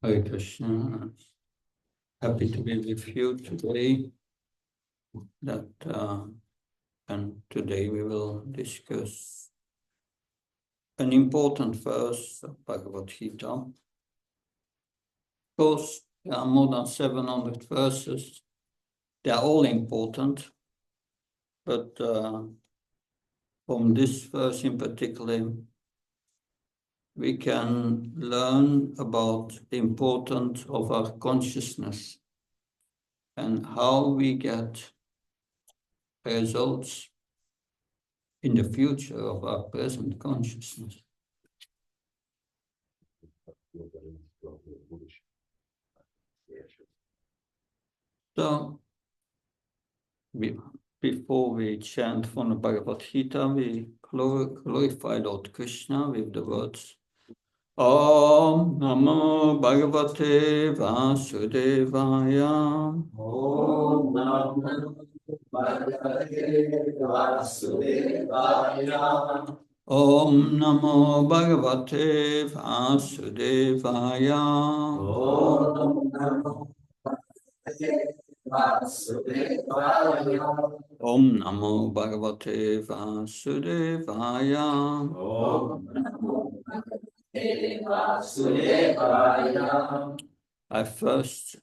Hare Krishna. Happy to be with you today. And today we will discuss an important verse of Bhagavad Gita. Of course, there are more than 700 verses. They are all important, but from this verse in particular, we can learn about the importance of our consciousness and how we get results in the future of our present consciousness. So, before we chant from the Bhagavad Gita, we glorify Lord Krishna with the words Om Namo Bhagavate Vasudevaya. Om Namo Bhagavate Vasudevaya. Om Namo Bhagavate Vasudevaya. Om Namo Bhagavate Vasudevaya. Om Namo Bhagavate Vasudevaya. Om Namo Bhagavate Vasudevaya. I first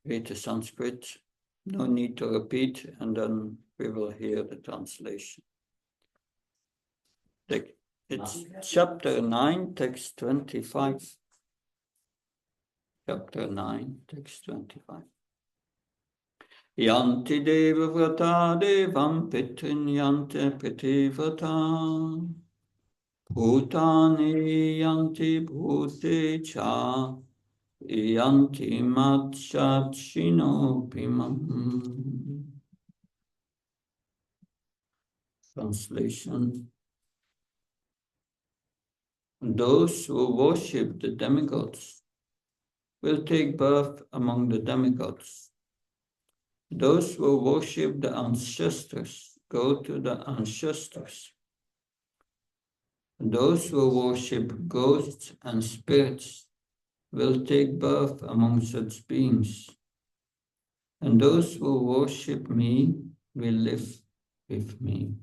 read the Sanskrit, no need to repeat, and then we will hear the translation. It's chapter 9, text 25. Chapter 9, text 25. Yanti deva vrata devam pitrin yante pritivrata. Bhutani yanti bhute cha. Yanti matchachino pimam. Translation. Those who worship the demigods will take birth among the demigods. Those who worship the ancestors go to the ancestors. Those who worship ghosts and spirits will take birth among such beings. And those who worship me will live with me.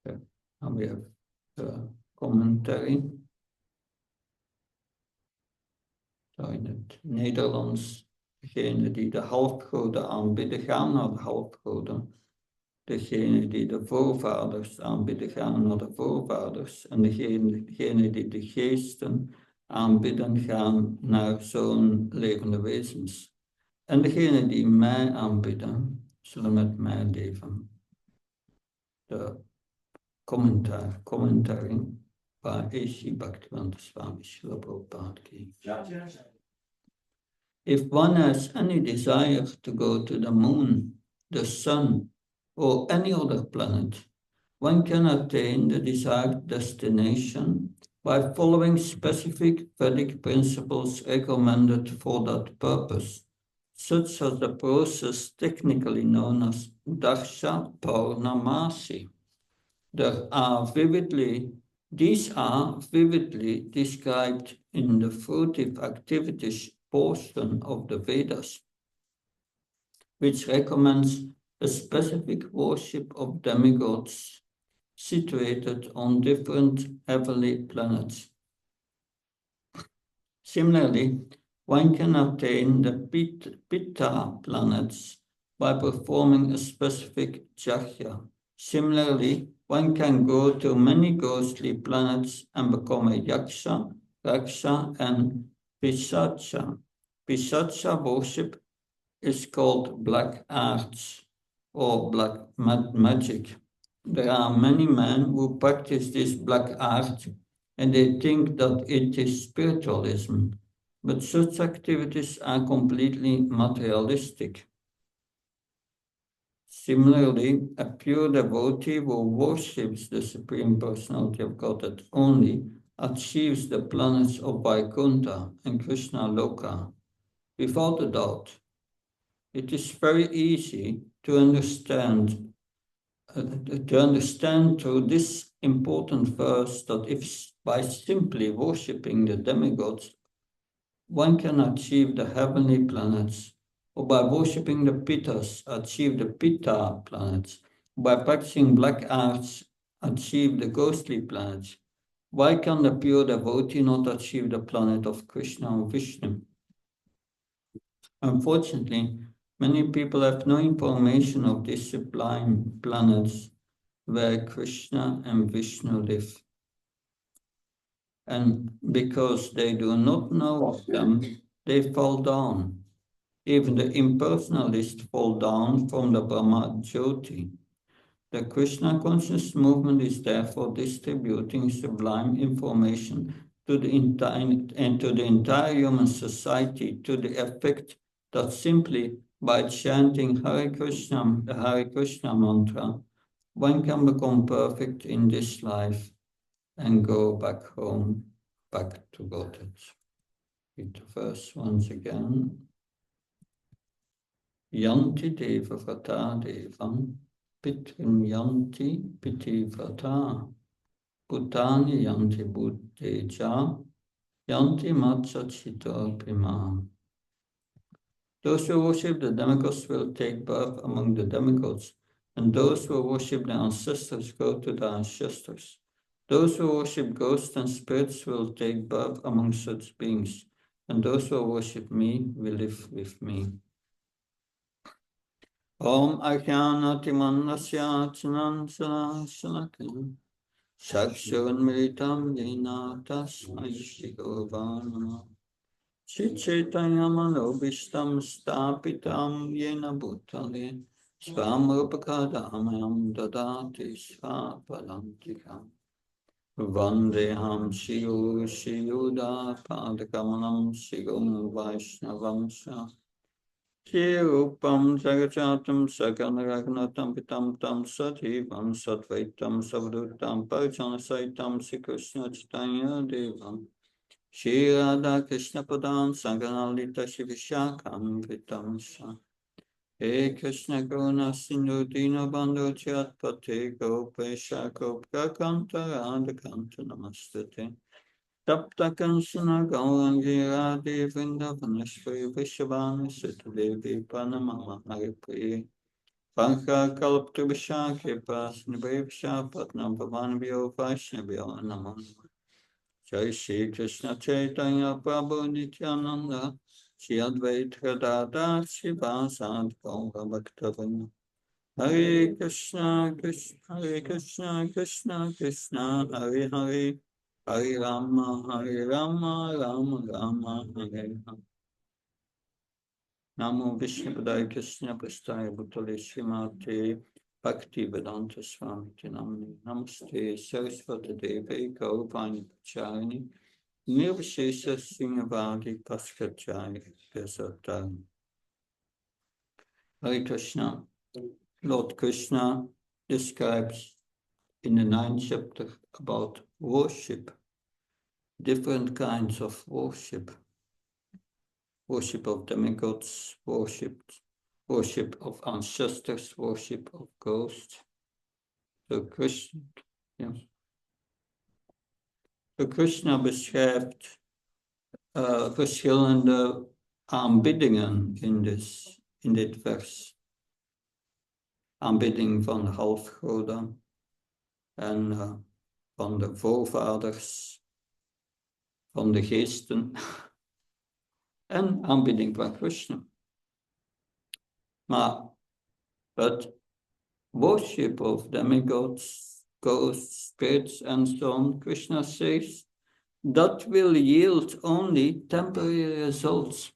Okay. And we have the commentary. Zo in het Nederlands, degene die de halfgoden aanbidden gaan naar de halfgoden. Degene die de voorvaders aanbidden gaan naar de voorvaders. En degene die de geesten aanbidden gaan naar zo'n levende wezens. En degene die mij aanbidden, zullen met mij leven. De commentary by A.C. Bhaktivedanta Swami Srila Prabhupada ki. If one has any desire to go to the moon, the sun, or any other planet, one can attain the desired destination by following specific Vedic principles recommended for that purpose, such as the process technically known as Darsha Purnamasi. These are vividly described in the fruitive activities portion of the Vedas, which recommends a specific worship of demigods situated on different heavenly planets. Similarly, one can attain the Pitta planets by performing a specific jagya. Similarly, one can go to many ghostly planets and become a yaksha, raksha, and pisacha. Pisacha worship is called black arts or black magic. There are many men who practice this black art and they think that it is spiritualism, but such activities are completely materialistic. Similarly, a pure devotee who worships the Supreme Personality of Godhead only achieves the planets of Vaikuntha and Krishna Loka. Without a doubt, it is very easy to understand through this important verse that if by simply worshipping the demigods, one can achieve the heavenly planets, or by worshipping the Pittas, achieve the Pitta planets, by practicing black arts, achieve the ghostly planets. Why can the pure devotee not achieve the planet of Krishna and Vishnu? Unfortunately, many people have no information of these sublime planets where Krishna and Vishnu live. And because they do not know of them, they fall down. Even the impersonalists fall down from the Brahma Jyoti. The Krishna conscious movement is therefore distributing sublime information to the entire human society to the effect that simply by chanting Hare Krishna, the Hare Krishna mantra, one can become perfect in this life and go back home, back to Godhead. Read the verse once again. Yanti deva vrata devam, pitrim yanti piti vrata, bhutani yanti bhuteja, yanti matcha chita prima. Those who worship the demigods will take birth among the demigods, and those who worship their ancestors go to their ancestors. Those who worship ghosts and spirits will take birth among such beings, and those who worship me will live with me. Om Ajnanatimanasya Chanansalasalakam Shakshurmritam Yena Tasmai Shigovanama Chichaitanyamanovistam Stapitam Yena Bhutale Svamrupakadamayam Dadati Svapalantikam Vandeham Shigu Shiyuda Padakamanam Shigum Vaishnavamsha Rupam Jagajatam Saganaragnatam Pitam Tam Sativam Satvaitam Savdutam Parjanasaitam Sri Krishna Chaitanya Devam Shri Radha Krishna Padam Saganalita Shivishakam Vitam Sa He Krishna Guna Sindhu Dina Bandhu Chatpate Gopesha Gopka Kanta Radha Kanta Namastate Tapta Kansana Gaurangi Radhe Vrindavaneshwari Vishabhani Sitadevi Panamama Haripriye Panka Kalpta Vishakhe Pasnibhe Vishapatnam Bhavanabhyo Vaishnavyo Namo Jai Shri Krishna Chaitanya Prabhu Nityananda Shri Advaita Gadadhar Srivasadi Gaura Bhaktavrinda Hare Krishna Hare Krishna Krishna Krishna Hare Hare Hare Rama, Rama Rama, Hare Hare. Namo Vishnupadaya Krishna Prasthaya Bhutale Srimate Bhakti Vedanta Swami Namni Namaste Saraswati Devi Gaurvani Pacharini Nirvishesha Srinivadi Paskachari Pesatari. Hare Krishna. Lord Krishna describes in the 9th chapter about worship. Different kinds of worship. Worship of demigods, worship of ancestors, worship of ghosts. So Krishna, yes. So Krishna beschrijft verschillende aanbiddingen in dit vers. Aanbidding van de halfgoden en van de voorvaders, van de geesten en aanbidding van Krishna. Maar het worship of demigods, ghosts, spirits and so on, Krishna says, that will yield only temporary results.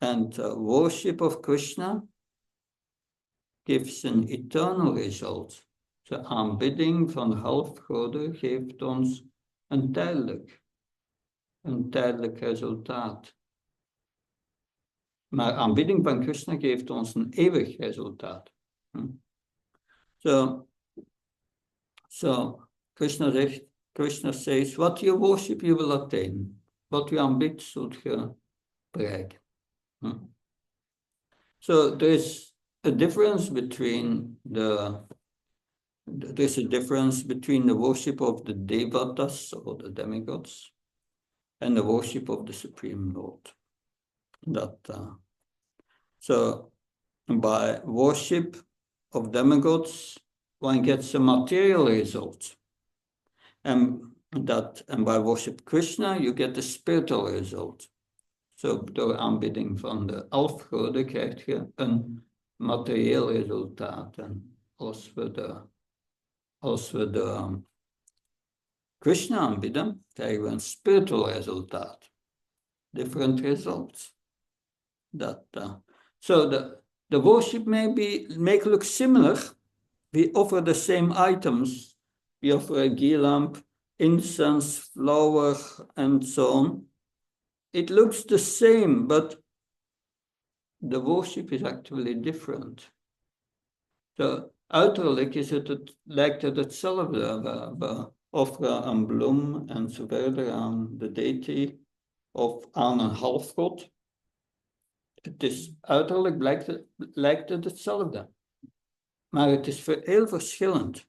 And worship of Krishna gives an eternal result. De aanbidding van de halfgoden geeft ons een tijdelijk resultaat. Maar aanbidding van Krishna geeft ons een eeuwig resultaat. So Krishna says, what you worship you will attain. Wat u aanbidt zult je bereiken. So there is a difference between the there's a difference between the worship of the devatas or the demigods and the worship of the Supreme Lord. So by worship of demigods, one gets a material result. And by worship Krishna, you get a spiritual result. Zo door aanbidding van de afgoden krijg je een materieel resultaat. En als we de Krishna aanbidden, krijgen we een spiritual resultaat. Different results. So the worship may look similar. We offer the same items. We offer a ghee lamp, incense, flower, and so on. It looks the same, but the worship is actually different. So uiterlijk lijkt het hetzelfde. We offeren een bloem en zo verder aan de deity of aan een halfgod. Uiterlijk lijkt het hetzelfde. Maar het is heel verschillend.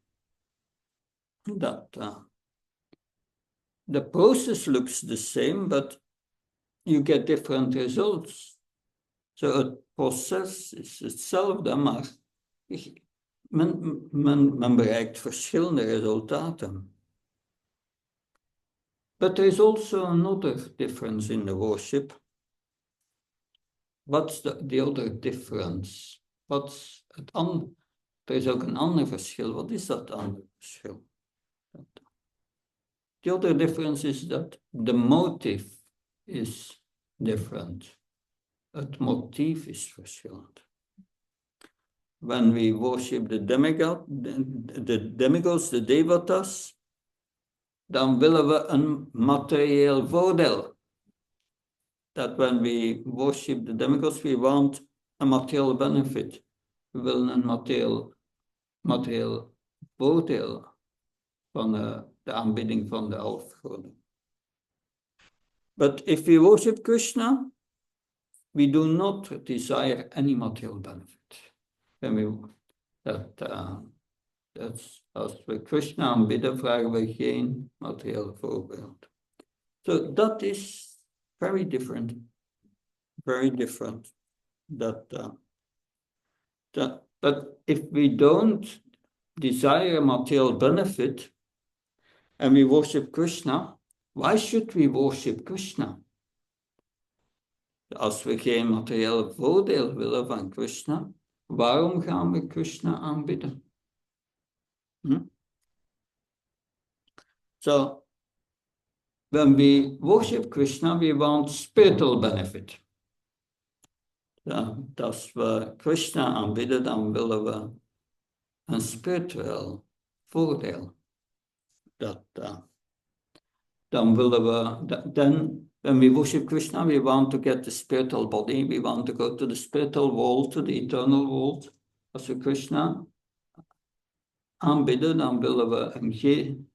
The process looks the same, but you get different results. So het proces is hetzelfde, maar men bereikt verschillende resultaten. But there is also another difference in the worship. What's the other difference? Er is ook een ander verschil. Wat is dat andere verschil? The other difference is that the motive is different. Het motief is verschillend. When we worship the demigods, the devatas, dan willen we een materieel voordeel. That when we worship the demigods, we want a material benefit. We willen een materieel voordeel van de aanbidding van de afgoden. But if we worship Krishna, we do not desire any material benefit. Als we Krishna aanbidden, vragen we geen materieel voorbeeld. So that is very different. Very different. But if we don't desire material benefit and we worship Krishna, why should we worship Krishna? Als we geen materieel voordeel willen van Krishna, waarom gaan we Krishna aanbidden? So, when we worship Krishna, we want spiritual benefit. Als we Krishna aanbidden, dan willen we een spiritueel voordeel. Dan willen we... When we worship Krishna, we want to get the spiritual body. We want to go to the spiritual world, to the eternal world. Als we Krishna aanbidden, dan willen we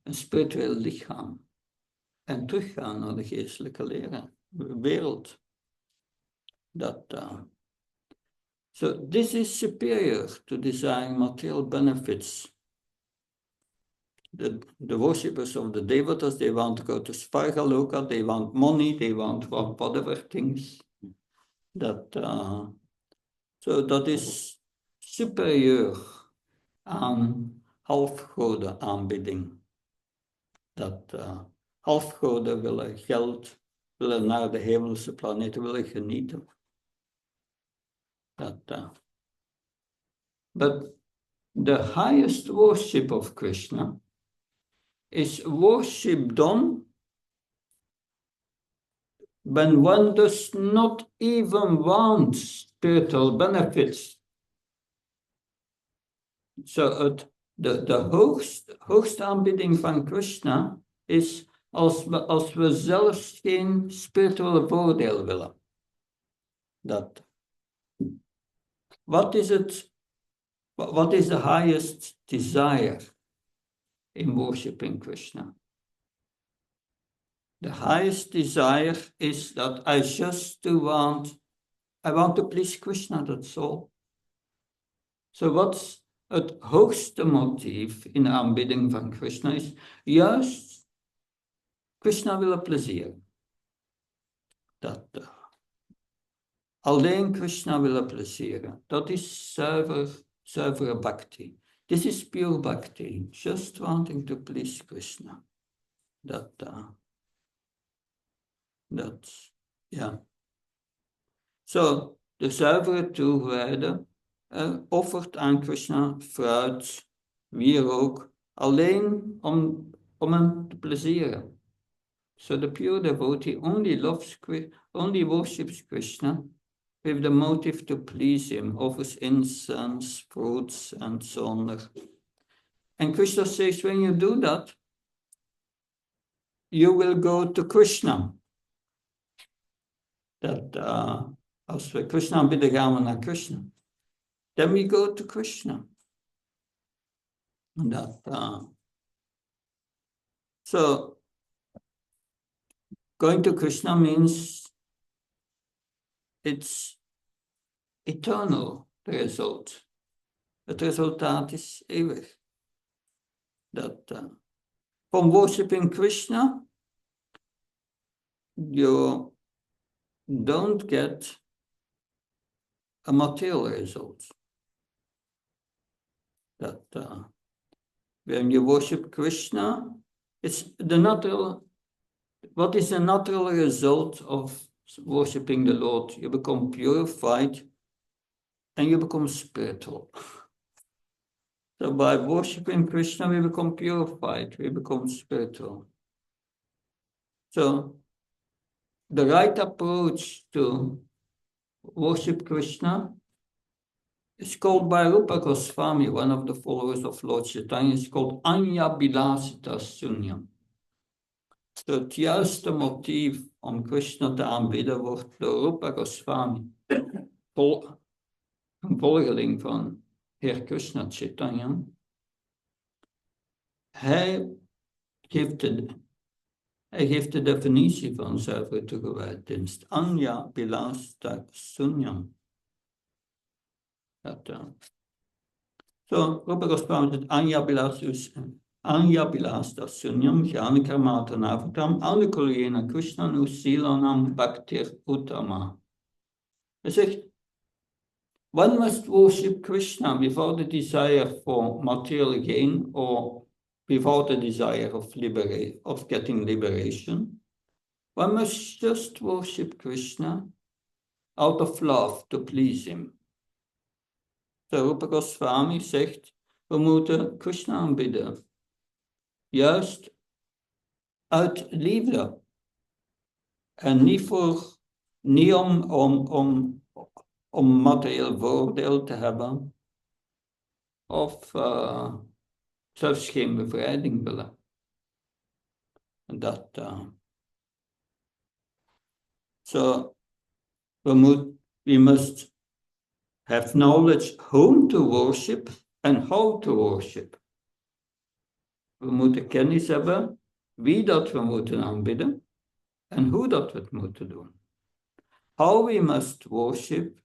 een spiritueel lichaam. En teruggaan naar de geestelijke wereld. So this is superior to desiring material benefits. The worshippers of the devatas, they want to go to Svargaloka, they want money, they want whatever things. So that is superieur aan halfgoden aanbidding. Halfgoden willen geld, willen naar de hemelse planeten, willen genieten. But the highest worship of Krishna is worship done when one does not even want spiritual benefits. So de hoogste aanbidding van Krishna is als we zelfs geen spirituele voordeel willen. What is the highest desire in worshiping Krishna? The highest desire is that I want to please Krishna, that's all. So het hoogste motief in de aanbidding van Krishna is juist Krishna willen plezieren. Alleen Krishna willen plezieren. Dat is zuivere bhakti. This is pure bhakti. Just wanting to please Krishna. Ja. Zo, de zuivere toegewijde offert aan Krishna fruit, wie er ook, alleen om hem te plezieren. So the pure devotee only worships Krishna with the motive to please him, offers incense, fruits, and so on. And Krishna says, when you do that, you will go to Krishna. Als we Krishna aanbidden, gaan we naar Krishna. Then we go to Krishna. So, going to Krishna means it's eternal, the result. Het resultaat is eeuwig. From worshiping Krishna, you don't get a material result. When you worship Krishna, it's the natural. What is the natural result of worshiping the Lord? You become purified and you become spiritual. So by worshiping Krishna, we become purified, we become spiritual. So the right approach to worship Krishna is called by Rupa Goswami, one of the followers of Lord Chaitanya, is called Anya Bilasita Sunyam. So het juiste motief om Krishna te aanbidden wordt door Rupa Goswami, een volgeling van Heer Krishna Chaitanya. Hij geeft de definitie van zuivere toegewijddienst. Anya Bilasita Sunyam. So, Rupa Goswami zegt Anya Bilasita Sunyam Jnana Karmata Navatam Anukulyena Krishna Nusilanam Bhaktir Uttama. Hij zegt, one must worship Krishna without the desire for material gain or without the desire of getting liberation. One must just worship Krishna out of love to please him. So Rupa Goswami zegt, we moeten Krishna aanbidden. Juist uit liefde. En niet om materieel voordeel te hebben. Of zelfs geen bevrijding willen. So we must have knowledge whom to worship and how to worship. We moeten kennis hebben wie dat we moeten aanbidden en hoe dat we het moeten doen. How we must worship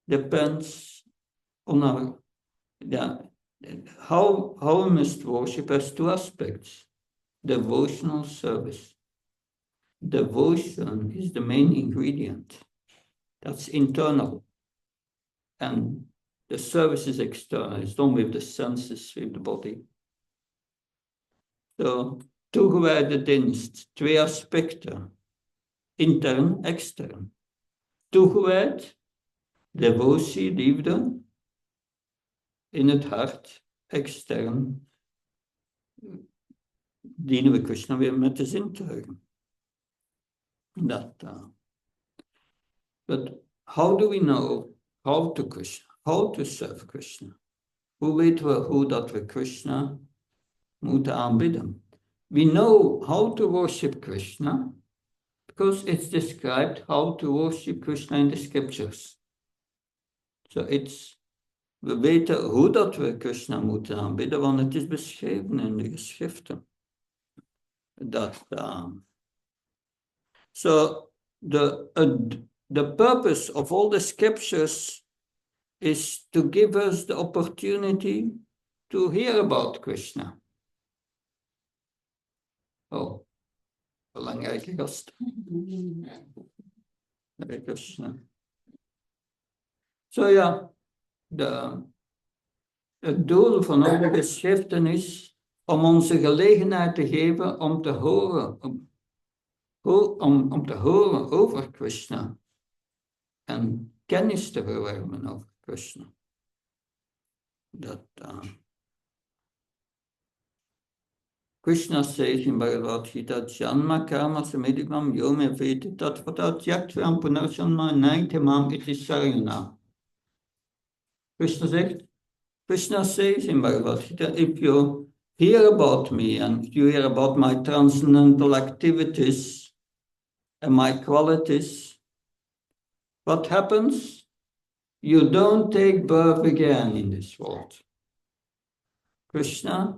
depends on our... How we must worship has two aspects. Devotional service. Devotion is the main ingredient. That's internal. And the service is external. It's done with the senses, with the body. So, toegewijde dienst, twee aspecten. Intern, extern. Toegewijd, devotie, liefde. In het hart, extern. Dienen we Krishna weer met de zintuigen. But how do we know how to serve Krishna? Hoe weten we hoe dat we Krishna moeten aanbidden? We know how to worship Krishna because it's described how to worship Krishna in the scriptures. So we weten hoe dat we Krishna moeten aanbidden, want het is beschreven in de geschriften. So the purpose of all the scriptures is to give us the opportunity to hear about Krishna. Oh, belangrijke gast. Hare Krishna. Zo ja, het doel van onze geschriften is om onze gelegenheid te geven om te horen, om te horen over Krishna en kennis te verwerven over Krishna. Krishna says in Bhagavad Gita, Janma karma samedikam yome vete tat vatat yaktvam punarjanma naitemam iti sarana. Krishna says in Bhagavad Gita, if you hear about me and you hear about my transcendental activities and my qualities, what happens? You don't take birth again in this world. Krishna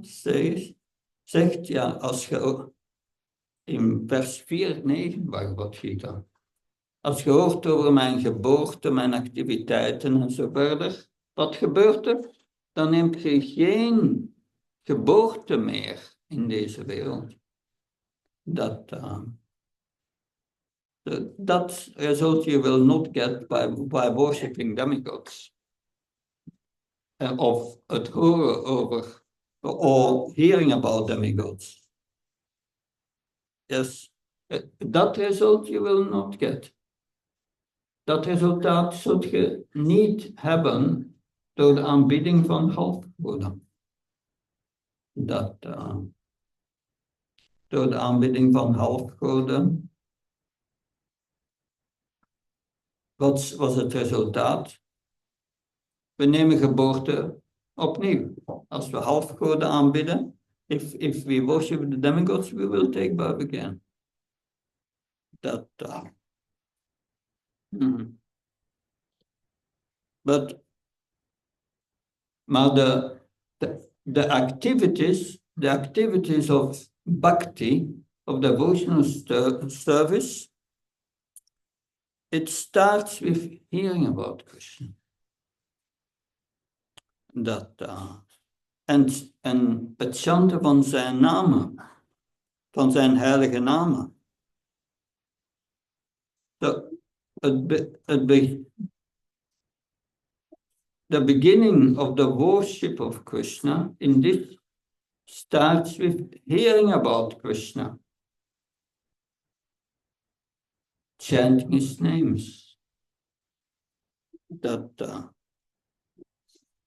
zegt ja, als je in vers 4:9 Bhagavad Gita, als je hoort over mijn geboorte, mijn activiteiten en zo verder, wat gebeurt er? Dan heb je geen geboorte meer in deze wereld. That result you will not get by worshipping demigods. Of het horen over, or hearing about demigods. Yes, that result you will not get. Dat resultaat zult je niet hebben door de aanbidding van halfgoden. Door de aanbidding van halfgoden. Wat was het resultaat? We nemen geboorte opnieuw. Als we halfgoden aanbidden, if we worship the demigods, we will take birth again. Maar the activities of bhakti, of devotional service, it starts with hearing about Krishna. En het chanten van zijn namen, van zijn heilige namen. The beginning of the worship of Krishna in this starts with hearing about Krishna, chanting his names.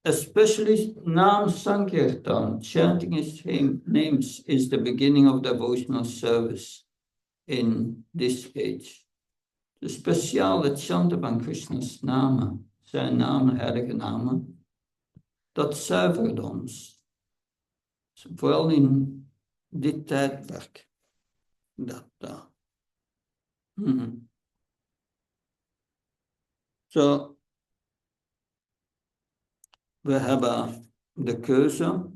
Especially Nam Sankirtan, chanting his names is the beginning of devotional service in this age. De speciale chanten van Krishna's namen, zijn namen, heilige namen, dat zuivert ons. Vooral in dit tijdperk. Zo, we hebben de keuze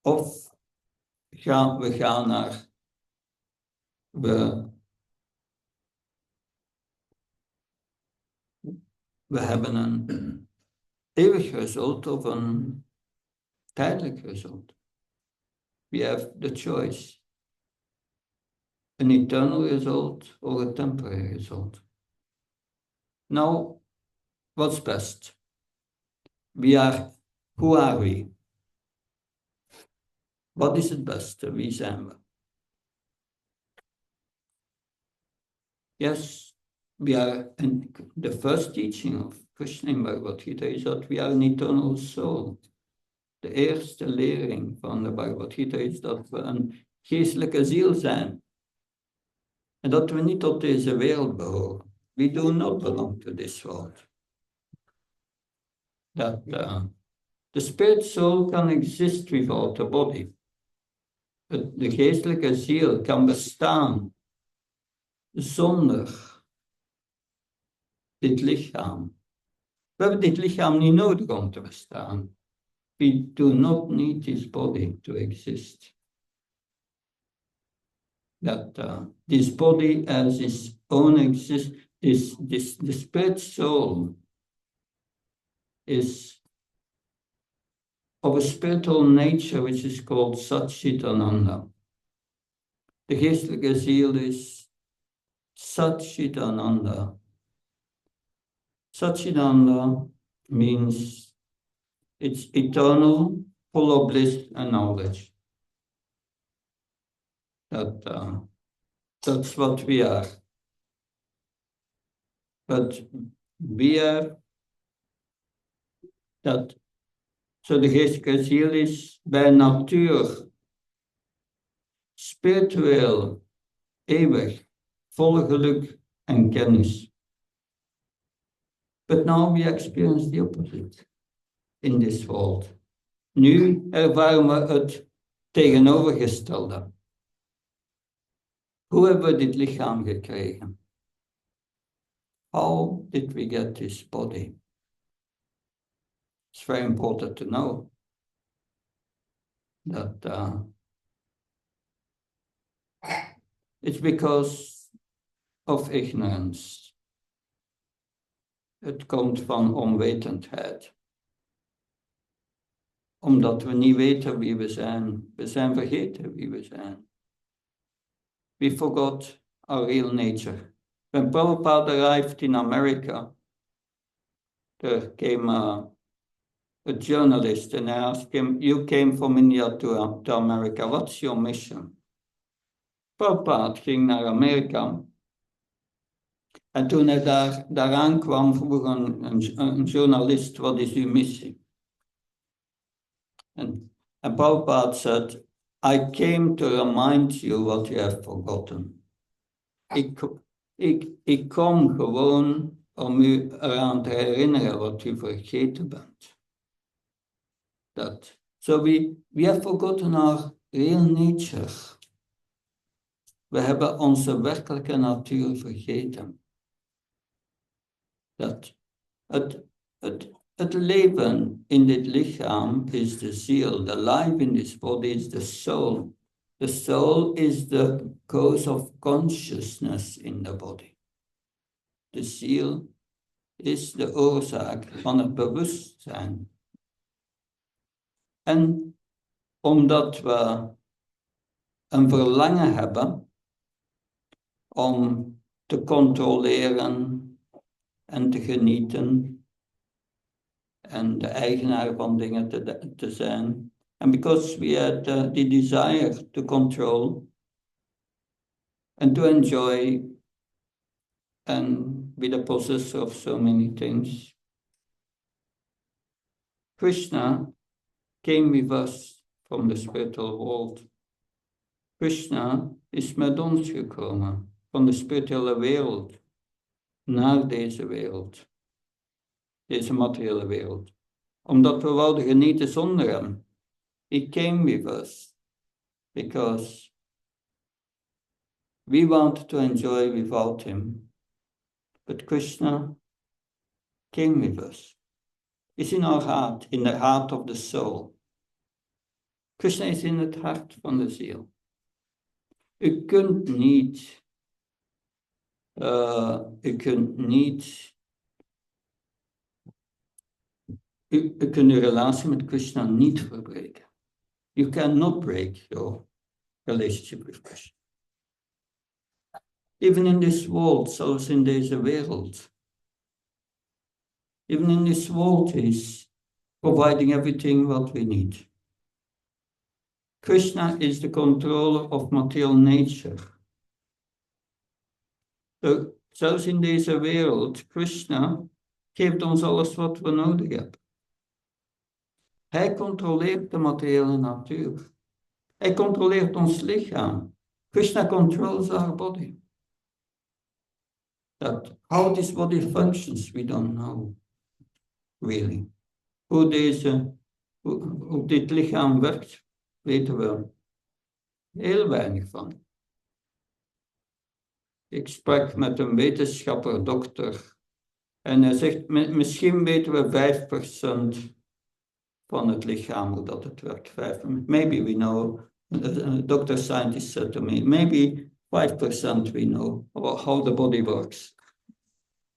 of we gaan naar we hebben een eeuwig result of een tijdelijk result. We have the choice. An eternal result or a temporary result. Now, what's best? Who are we? Wat is het beste? Wie zijn we? Yes, we are, and the first teaching of Krishna in Bhagavad Gita is that we are an eternal soul. De eerste lering van de Bhagavad Gita is dat we een geestelijke ziel zijn. En dat we niet tot deze wereld behoren. We do not belong to this world. That the spirit soul can exist without the body. De geestelijke ziel kan bestaan zonder dit lichaam. We hebben dit lichaam niet nodig om te bestaan. We do not need this body to exist. That this body has its own existence, the spirit soul is of a spiritual nature which is called Satchitananda. De geestelijke ziel is Satchitananda. Satchitananda means it's eternal, full of bliss and knowledge. That's what we are. But we are dat. Zo de geestelijke ziel is bij natuur spiritueel, eeuwig, vol geluk en kennis. But now we experience the opposite in this world. Nu ervaren we het tegenovergestelde. Hoe hebben we dit lichaam gekregen? How did we get this body? It's very important to know that it's because of ignorance. Het komt van onwetendheid. Omdat we niet weten wie we zijn. We zijn vergeten wie we zijn. We forgot our real nature. When Prabhupada arrived in America, there came a journalist and I asked him, you came from India to America, what's your mission? Prabhupada ging naar Amerika. En toen hij daaraan kwam, vroeg een journalist, wat is uw missie? And Prabhupada said, I came to remind you what you have forgotten. Ik kom gewoon om u eraan te herinneren wat u vergeten bent. So we have forgotten our real nature. We hebben onze werkelijke natuur vergeten. Het leven in dit lichaam is de ziel. The life in this body is the soul. The soul is the cause of consciousness in the body. De ziel is de oorzaak van het bewustzijn. En omdat we een verlangen hebben om te controleren en te genieten en de eigenaar van dingen te zijn. And because we had the desire to control and to enjoy and be the possessor of so many things, Krishna came with us from the spiritual world. Krishna is met ons gekomen van de spirituele wereld naar deze wereld, deze materiële wereld. Omdat we wouden genieten zonder hem. He came with us because we wanted to enjoy without him. But Krishna came with us. He's in our heart, in the heart of the soul. Krishna is in het hart van de ziel. U kunt niet u kunt uw relatie met Krishna niet verbreken. You cannot break your relationship with Krishna. Even in this world, zelfs in deze wereld. Even in this world, he's providing everything what we need. Krishna is the controller of material nature. Zelfs in deze wereld, Krishna geeft ons alles wat we nodig hebben. Hij controleert de materiële natuur. Hij controleert ons lichaam. Krishna controls our body. How this body functions, we don't know. Really. Hoe dit lichaam werkt, weten we heel weinig van. Ik sprak met een wetenschapper, dokter, en hij zegt, misschien weten we 5% van het lichaam hoe dat het werkt. Maybe we know, doctor scientist said to me, maybe 5% we know how the body works.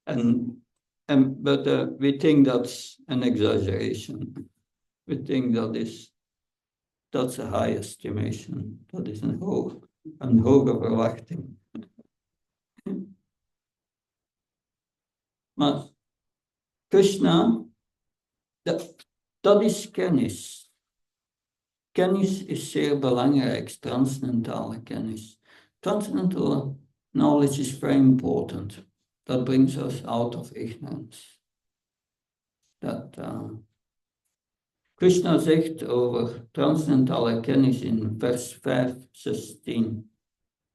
And But we think that's an exaggeration. We think that's a high estimation. Dat is een hoge verwachting. Maar Krishna, dat is kennis. Kennis is zeer belangrijk, transcendentale kennis. Transcendental knowledge is very important. That brings us out of ignorance. Krishna zegt over transcendentale kennis in vers 5:16.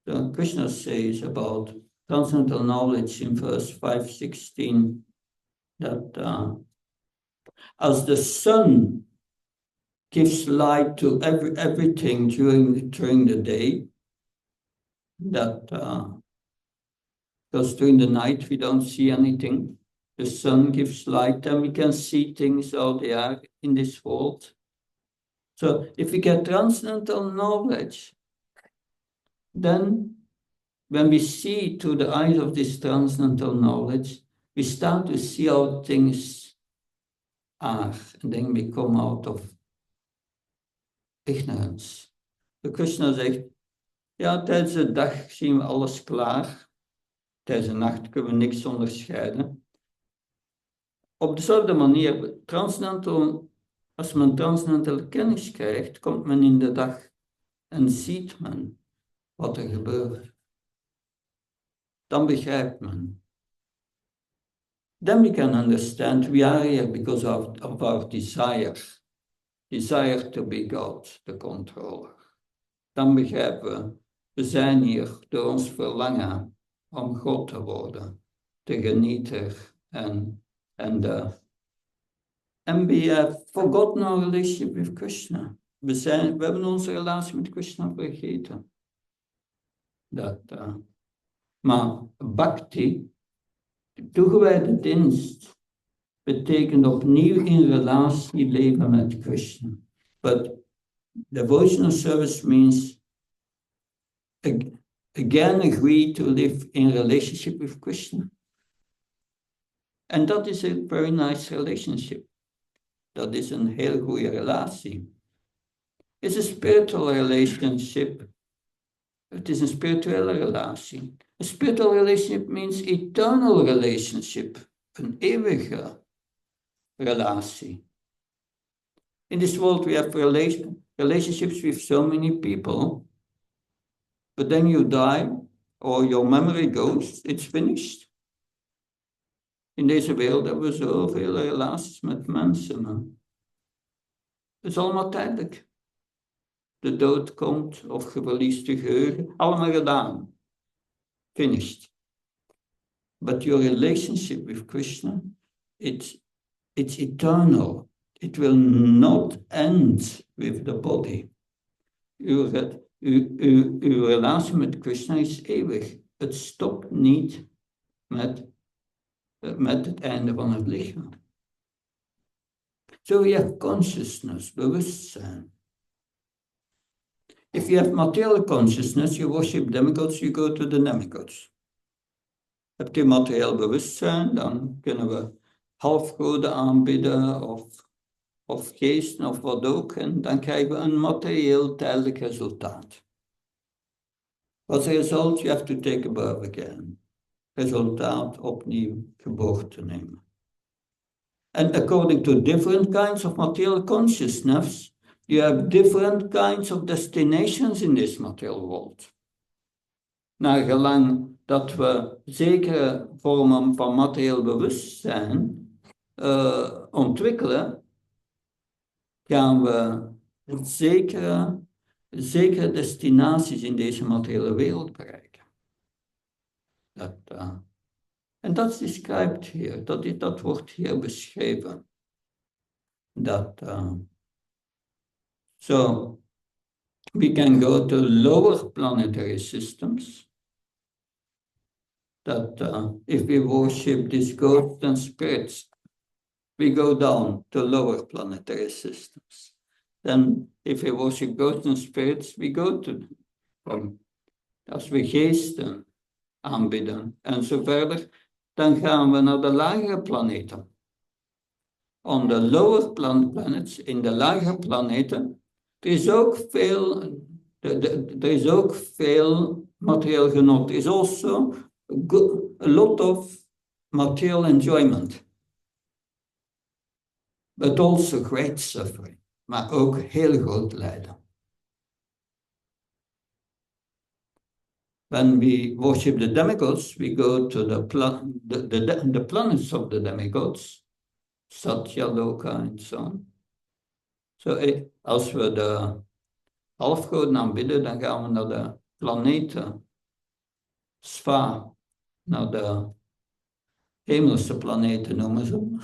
So Krishna says about transcendental knowledge in verse 5:16 that as the sun gives light to everything during the day, because during the night we don't see anything. The sun gives light, and we can see things out there in this world. So if we get transcendental knowledge, then when we see through the eyes of this transcendental knowledge, we start to see how things are, and then we come out of ignorance. De Krishna zegt, ja, tijdens de dag zien we alles klaar. Tijdens de nacht kunnen we niks onderscheiden. Op dezelfde manier, als men transcendentale kennis krijgt, komt men in de dag en ziet men wat er gebeurt. Dan begrijpt men. Then we can understand we are here because of our desire to be God, the controller. Dan begrijpen we zijn hier door ons verlangen om God te worden, de genieter and we have forgotten our relationship with Krishna. We hebben onze relatie met Krishna vergeten. Maar bhakti, toegewijde dienst, betekent opnieuw in relatie leven met Krishna. But devotional service means again agree to live in relationship with Krishna. And that is a very nice relationship. Dat is een heel goede relatie. It's a spiritual relationship. Het is een spirituele relatie. A spiritual relationship means eternal relationship. Een eeuwige relatie. In this world we have relationships with so many people. But then you die or your memory goes, it's finished. In deze wereld hebben we zoveel relaties met mensen. Het is allemaal tijdelijk. De dood komt of je verliest je geheugen. Allemaal gedaan. Finished. But your relationship with Krishna, it's eternal. It will not end with the body. Uw relatie met Krishna is eeuwig. Het stopt niet met het einde van het lichaam. So we have consciousness, bewustzijn. If you have material consciousness, you worship demigods, you go to the demigods. Heb je materieel bewustzijn, dan kunnen we halfgoden aanbidden of geesten of wat ook. En dan krijgen we een materieel tijdelijk resultaat. As a result, you have to take a birth again. Resultaat opnieuw geboorte nemen. And according to different kinds of material consciousness, you have different kinds of destinations in this material world. Naar gelang dat we zekere vormen van materieel bewustzijn ontwikkelen, gaan we zekere destinaties in deze materiële wereld bereiken. En dat is described hier, dat wordt hier beschreven. So we can go to lower planetary systems. If we worship these ghosts and spirits, we go down to lower planetary systems. Then if we worship ghosts and spirits, we go to them. Als we geesten aanbidden en zo verder, Dan gaan we naar de lagere planeten. On the lower planets, in de lagere planeten, er is ook veel materieel genot. There is also a lot of material enjoyment. But also great suffering. Maar ook heel groot lijden. When we worship the demigods, we go to the planets of the demigods, Satya Loka and so on. So als we de halfgoden aanbidden, dan gaan we naar de planeten, Sva, naar de hemelse planeten noemen ze.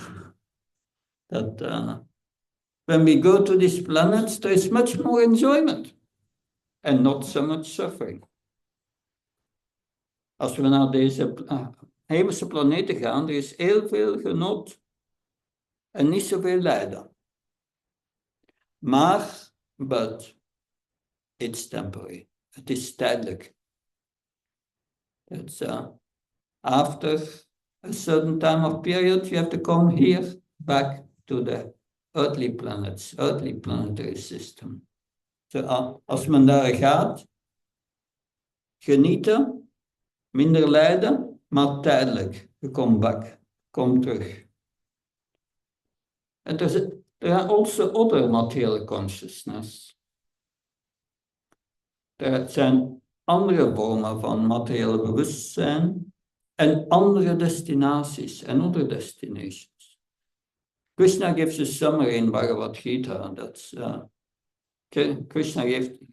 When we go to these planets, there is much more enjoyment and not so much suffering. Als we naar deze hemelse planeten gaan, er is heel veel genot en niet zoveel lijden. Maar, but it's temporary. Het is tijdelijk. It's after a certain time of period, you have to come here back to the earthly planets, earthly planetary system. So, als men daar gaat, genieten, minder lijden, maar tijdelijk. Je komt back, kom terug. And there are also other material consciousness. Er zijn andere vormen van materiële bewustzijn en andere destinaties en other destinations. Krishna gives a summary in Bhagavad Gita. Krishna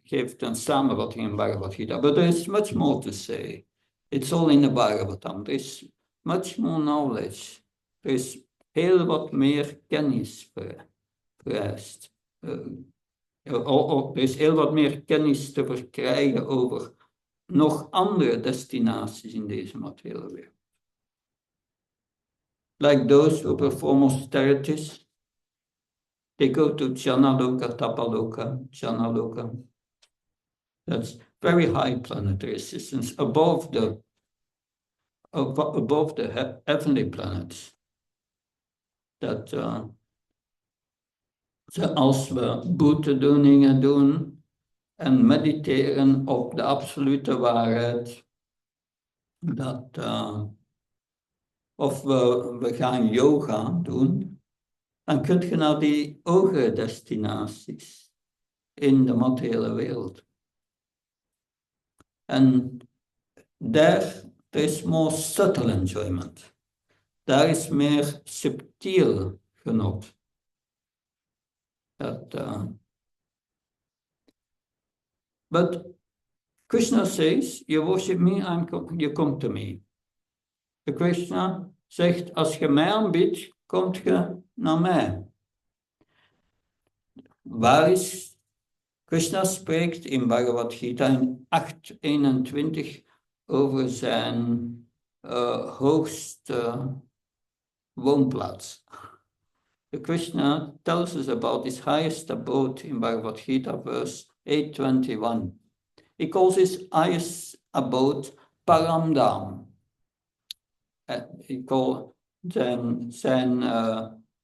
geeft een samenvatting in Bhagavad Gita, but there is much more to say. It's all in the Bhagavatam. There is much more knowledge. Er is heel wat meer kennis vereist. Er is heel wat meer kennis te verkrijgen over nog andere destinaties in deze materiële wereld. Like those who perform austerities, they go to Janaloka, Tapaloka, Janaloka. That's very high planetary systems above the heavenly planets. Als we boetedoeningen doen en mediteren op de absolute waarheid, of we gaan yoga doen, dan kun je naar die hogere destinaties in de materiële wereld. En there is more subtle enjoyment. Daar is meer subtiel genot. But Krishna says, you worship me, you come to me. De Krishna zegt, als je mij aanbidt, kom je naar mij. Waar is Krishna spreekt in Bhagavad Gita in 8:21 over zijn hoogste woonplaats. The Krishna tells us about his highest abode in Bhagavad Gita, verse 8:21. He calls his highest abode Paramdam. He calls zijn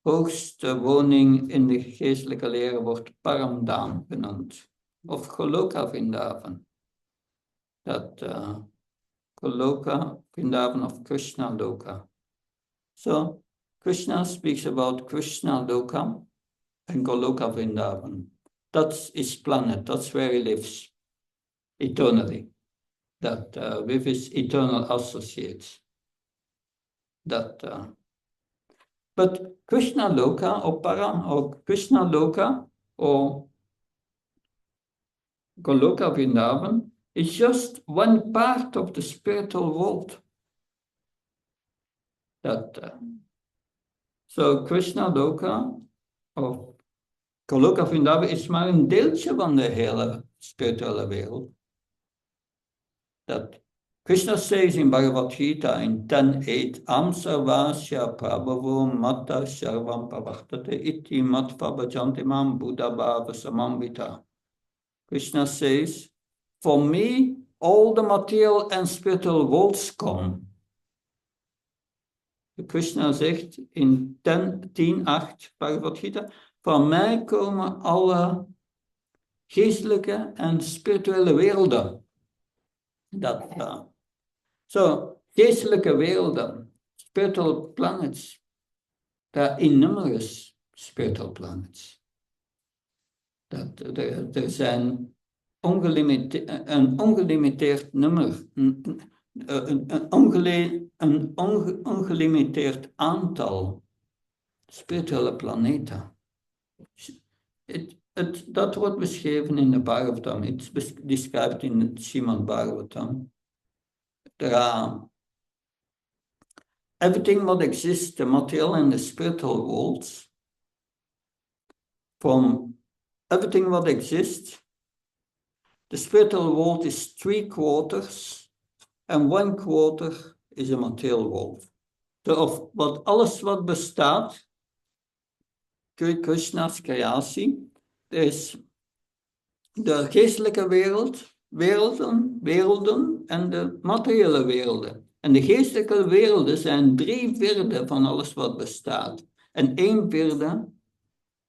hoogste woning in de geestelijke leren wordt Paramdam genoemd. Of Goloka Vrindavan. Goloka Vrindavan of Krishna Loka. So, Krishna speaks about Krishna Loka and Goloka Vrindavan. That's his planet, that's where he lives eternally. With his eternal associates. But Krishna Loka or Krishna Loka or Goloka Vrindavan is just one part of the spiritual world. So Krishna Loka of Goloka Vrindavan is maar een deeltje van de hele spirituele wereld. Krishna says in Bhagavad Gita in 10:8, Am sarvasya prabhavo matta sharvam pavachtate iti matva bhajantimam buddha bhava samambita. Krishna says, for me, all the material and spiritual worlds come. Krishna zegt in 10:8 Bhagavad Gita, van mij komen alle geestelijke en spirituele werelden. So, geestelijke werelden, spiritual planets, there are innumerous spiritual planets. Er zijn een ongelimiteerd nummer, een ongelimiteerd aantal spirituele planeten. Dat wordt beschreven in de Bhagavatam, it's described in het Srimad Bhagavatam. There are everything what exists, the material and the spiritual worlds, from everything what exists, the spiritual world is 3/4 and 1/4 is a material world. So alles wat bestaat, Krishna's creatie, is de geestelijke werelden en de materiële werelden. En de geestelijke werelden zijn 3/4 van alles wat bestaat. En 1/4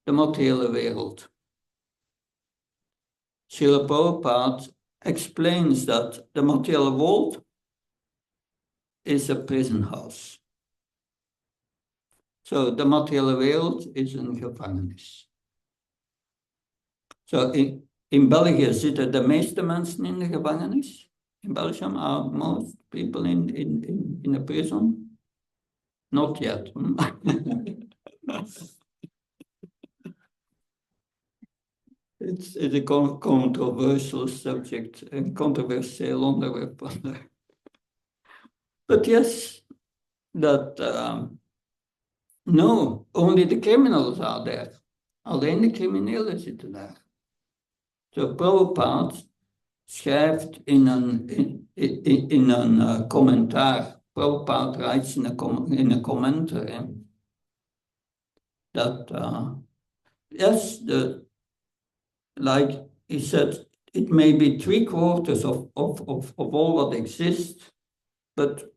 de materiële wereld. Srila Prabhupada explains that the material world is a prison house. So de materiële wereld is een gevangenis. So in België zitten de meeste mensen in de gevangenis. In Belgium are most people in a prison? Not yet. It's a controversial subject, a controversieel onderwerp. But yes, that no, only the criminals are there. Alleen de criminelen zitten daar. So Prabhupada schrijft in een commentaar, Prabhupada writes in a commentary, that yes, like he said, it may be 3/4 of all what exists, but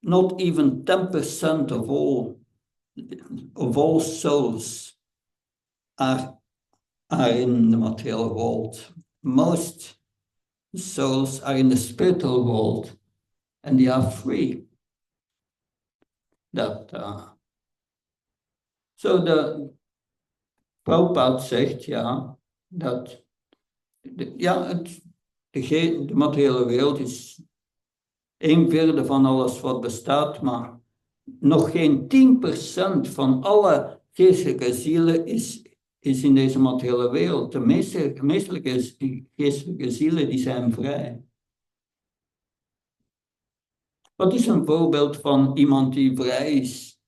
not even 10% of all souls are in the material world. Most souls are in the spiritual world, and they are free. So the Prabhupada zegt dat de materiële wereld is 1/4 van alles wat bestaat, maar nog geen 10% van alle geestelijke zielen is in deze materiële wereld. De meestelijke geestelijke zielen die zijn vrij. Wat is een voorbeeld van iemand die vrij is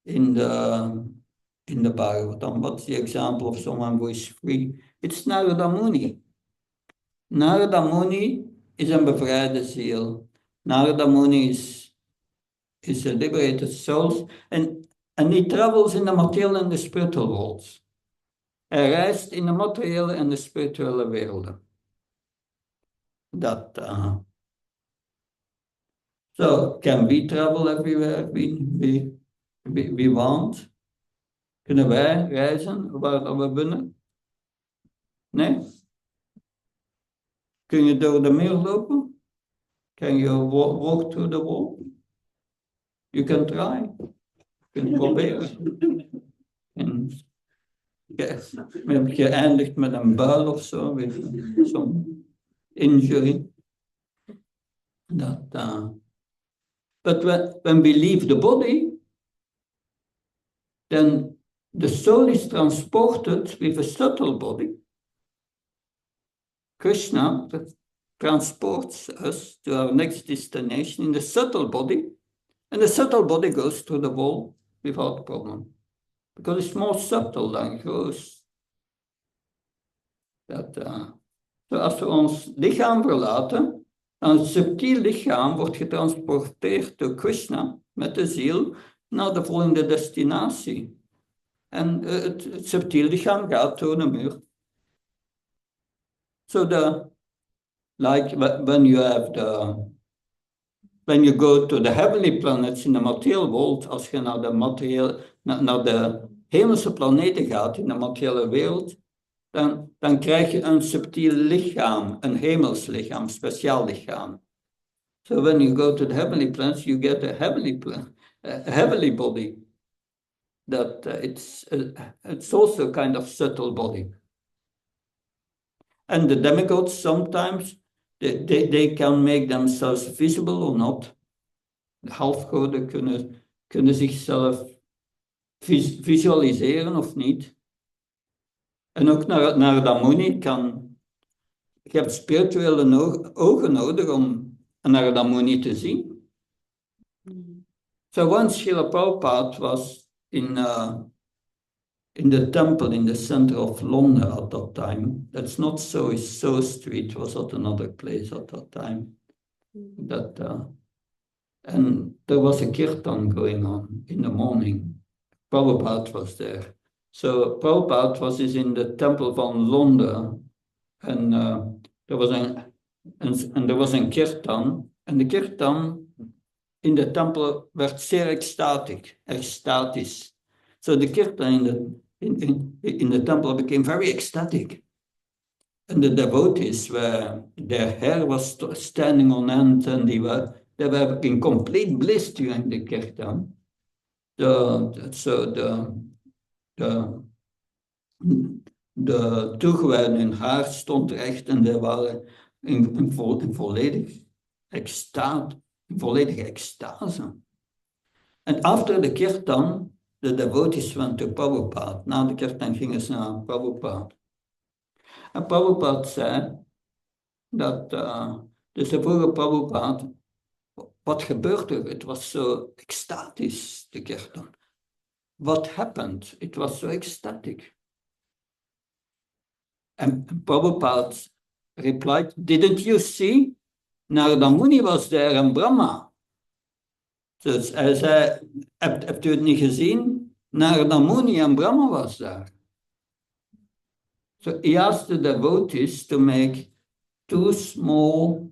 in de Bhagavatam? What's the example of someone who is free? It's Narada Muni. Narada Muni is een bevrijde ziel. Narada Muni is a liberated soul, and he travels in the material and the spiritual worlds. Hij reist in de materiële en de spirituele werelden. So can we travel everywhere we want? Kunnen wij reizen waar we willen? Nee? Kun je door de meer lopen? Can you walk through the wall? You can try. Je kunt proberen. Heb je geëindigd met een buil of zo, zo'n injury. But when we leave the body, then the soul is transported with a subtle body. Krishna transports us to our next destination in the subtle body, and the subtle body goes through the wall without problem. Because it's more subtle than gross. So als we ons lichaam verlaten, dan het subtiel lichaam wordt getransporteerd door Krishna met de ziel naar de volgende destinatie. En het subtiel lichaam gaat door de muur. So like when you have when you go to the heavenly planets in de materiële wereld, als je naar de hemelse planeten gaat in de materiële wereld, dan krijg je een subtiel lichaam, een hemels lichaam, een speciaal lichaam. So when you go to the heavenly planets, you get a heavenly body. That it's also a kind of subtle body. And the demigods sometimes they can make themselves visible or not. De halfgoden kunnen zichzelf visualiseren of niet. En ook naar Damuni je hebt spirituele ogen nodig om naar Damuni te zien. So once Srila Prabhupada was in the temple in the center of London at that time. That's not so Street, was at another place at that time. And there was a kirtan going on in the morning. Prabhupada was there. So Prabhupada was in the temple van London, and there was een kirtan, and the kirtan in the temple werd zeer extatisch. So the kirtan in the temple became very ecstatic. And the devotees their hair was standing on end, and they were in complete bliss during the kirtan. De toegewijden, hun haar stond recht en die waren in volledige extase. And after the kirtan, the devotees went to Prabhupada. Na de kirtan gingen ze naar Prabhupada. En Prabhupada zei dat, dus de vroege Prabhupada, wat gebeurde er? Het was zo extatisch, de kirtan. What happened? It was so ecstatic. And Prabhupada replied, didn't you see? Narada Muni was there and Brahma. Dus hij zei, hebt u het niet gezien? Narada Muni en Brahma was daar. So he asked the devotees to make 2 small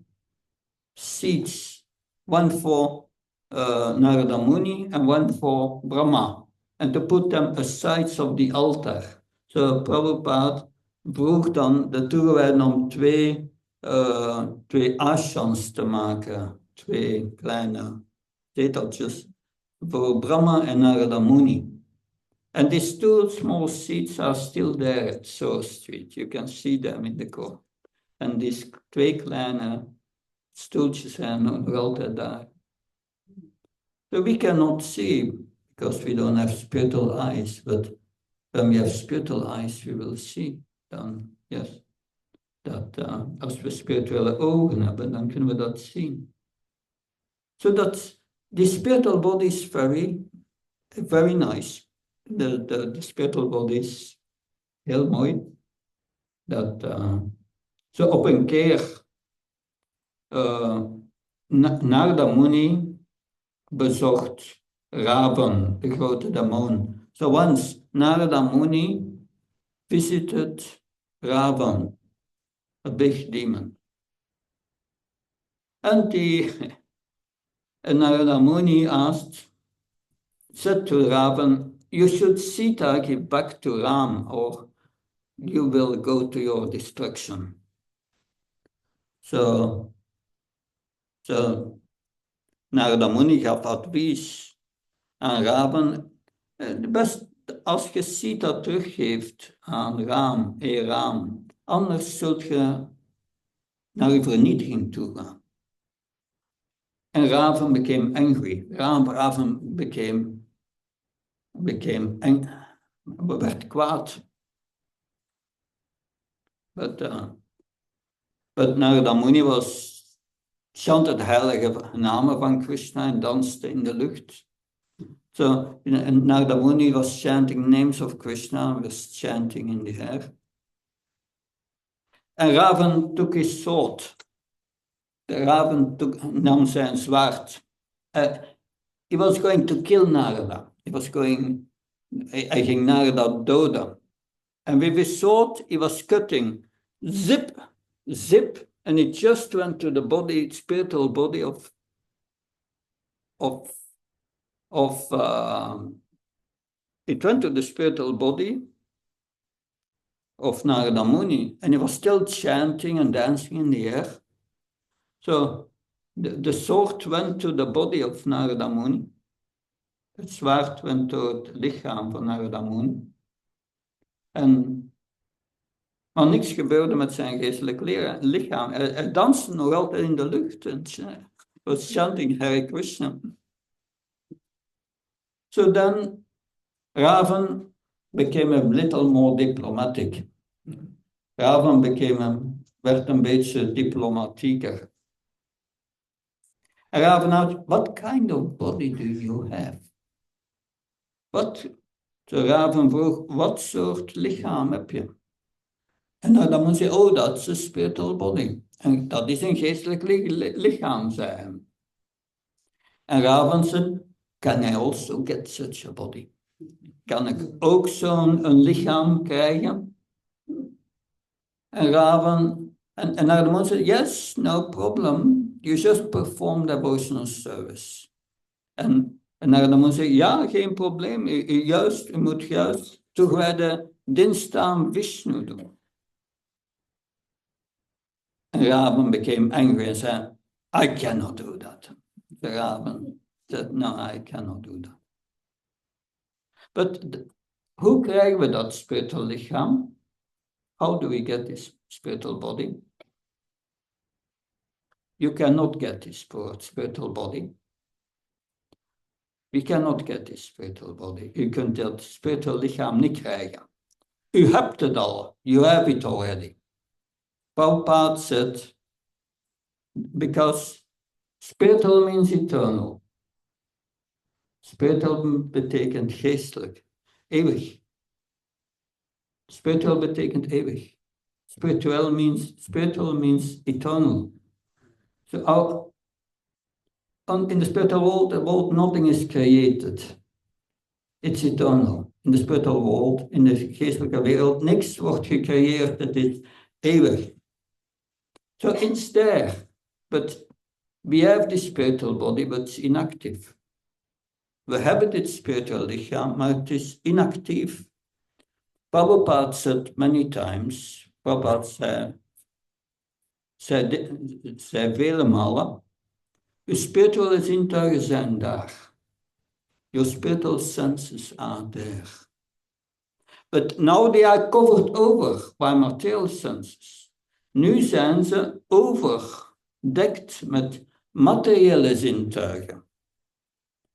seats, one for Narada Muni and one for Brahma, and to put them aside of the altar. So Prabhupada vroeg dan de toegewijden om twee ashans te maken, 2 kleine zeteltjes voor Brahma en Narada Muni. And these 2 small seats are still there at Source Street. You can see them in the court. And these 2 kleine stoeltjes zijn nog altijd daar. So we cannot see because we don't have spiritual eyes, but when we have spiritual eyes, we will see. Dan, yes, dat als we spirituele ogen hebben, dan kunnen we dat zien. So that the spiritual body is very, very nice. The spiritual body is heel mooi. Zo op een keer Narada Muni bezocht Ravan, de grote demon. So once Narada Muni visited Ravan, a big demon. And Narada Muni said to Ravan, you should Sita give back to Ram, or you will go to your destruction. So Narada Muni gaf advies aan Ravan, best als je Sita teruggeeft aan Ram, anders zult je naar je vernietiging toe gaan. En Ravan became angry. Ravan werd kwaad. But Narada Muni chanted de heilige namen van Krishna en danste in de lucht. So Narada Muni was chanting names of Krishna, was chanting in the air. En Ravan took his sword. Ravan nam zijn zwaard. He was going to kill Narada. Hij ging Narada doden. And with his sword, he was cutting. Zip, and it just went to the spiritual body of it went to the spiritual body of Narada Muni, and he was still chanting and dancing in the air. So the sword went to the body of Narada Muni. Het zwaard went to het lichaam van Narada Muni. Maar niks gebeurde met zijn geestelijk lichaam. Hij danste nog altijd in de lucht. En was chanting Hare Krishna. So then Ravan became a little more diplomatic. Ravan werd een beetje diplomatieker. En Ravan had, what kind of body do you have? So Ravan vroeg, wat soort lichaam heb je? En dan moet je, oh, dat is een spiritual body. En dat is een geestelijk lichaam, zei hij. En Ravan zei, can I also get such a body? Kan ik ook zo'n lichaam krijgen? En Ravan, en Narada zei, yes, no problem. You just perform devotional service. En Narada zei, ja, geen probleem. U moet juist toegewijde dienstnaam Vishnu doen. And Ravan became angry and said, I cannot do that. The Ravan said, no, I cannot do that. But hoe krijgen we dat spiritual lichaam? How do we get this spiritual body? You cannot get this spiritual body. We cannot get this spiritual body. U kunt dat spiritual lichaam niet krijgen. U hebt het al. You have it already. Prabhupada said, because spiritual means eternal. Spiritual betekent geestelijk, eeuwig. Spiritual betekent eeuwig. Spiritual means eternal. So in the spiritual world, nothing is created. It's eternal. In the spiritual world, in de geestelijke wereld, niks wordt gecreëerd. Het is eeuwig. So it's there, but we have the spiritual body, but it's inactive. We hebben dit spiritual lichaam, maar het is inactief. Prabhupada said many times, Prabhupada zei vele malen, uw spirituele zintuigen zijn daar. Your spiritual senses are there. But now they are covered over by material senses. Nu zijn ze overdekt met materiële zintuigen.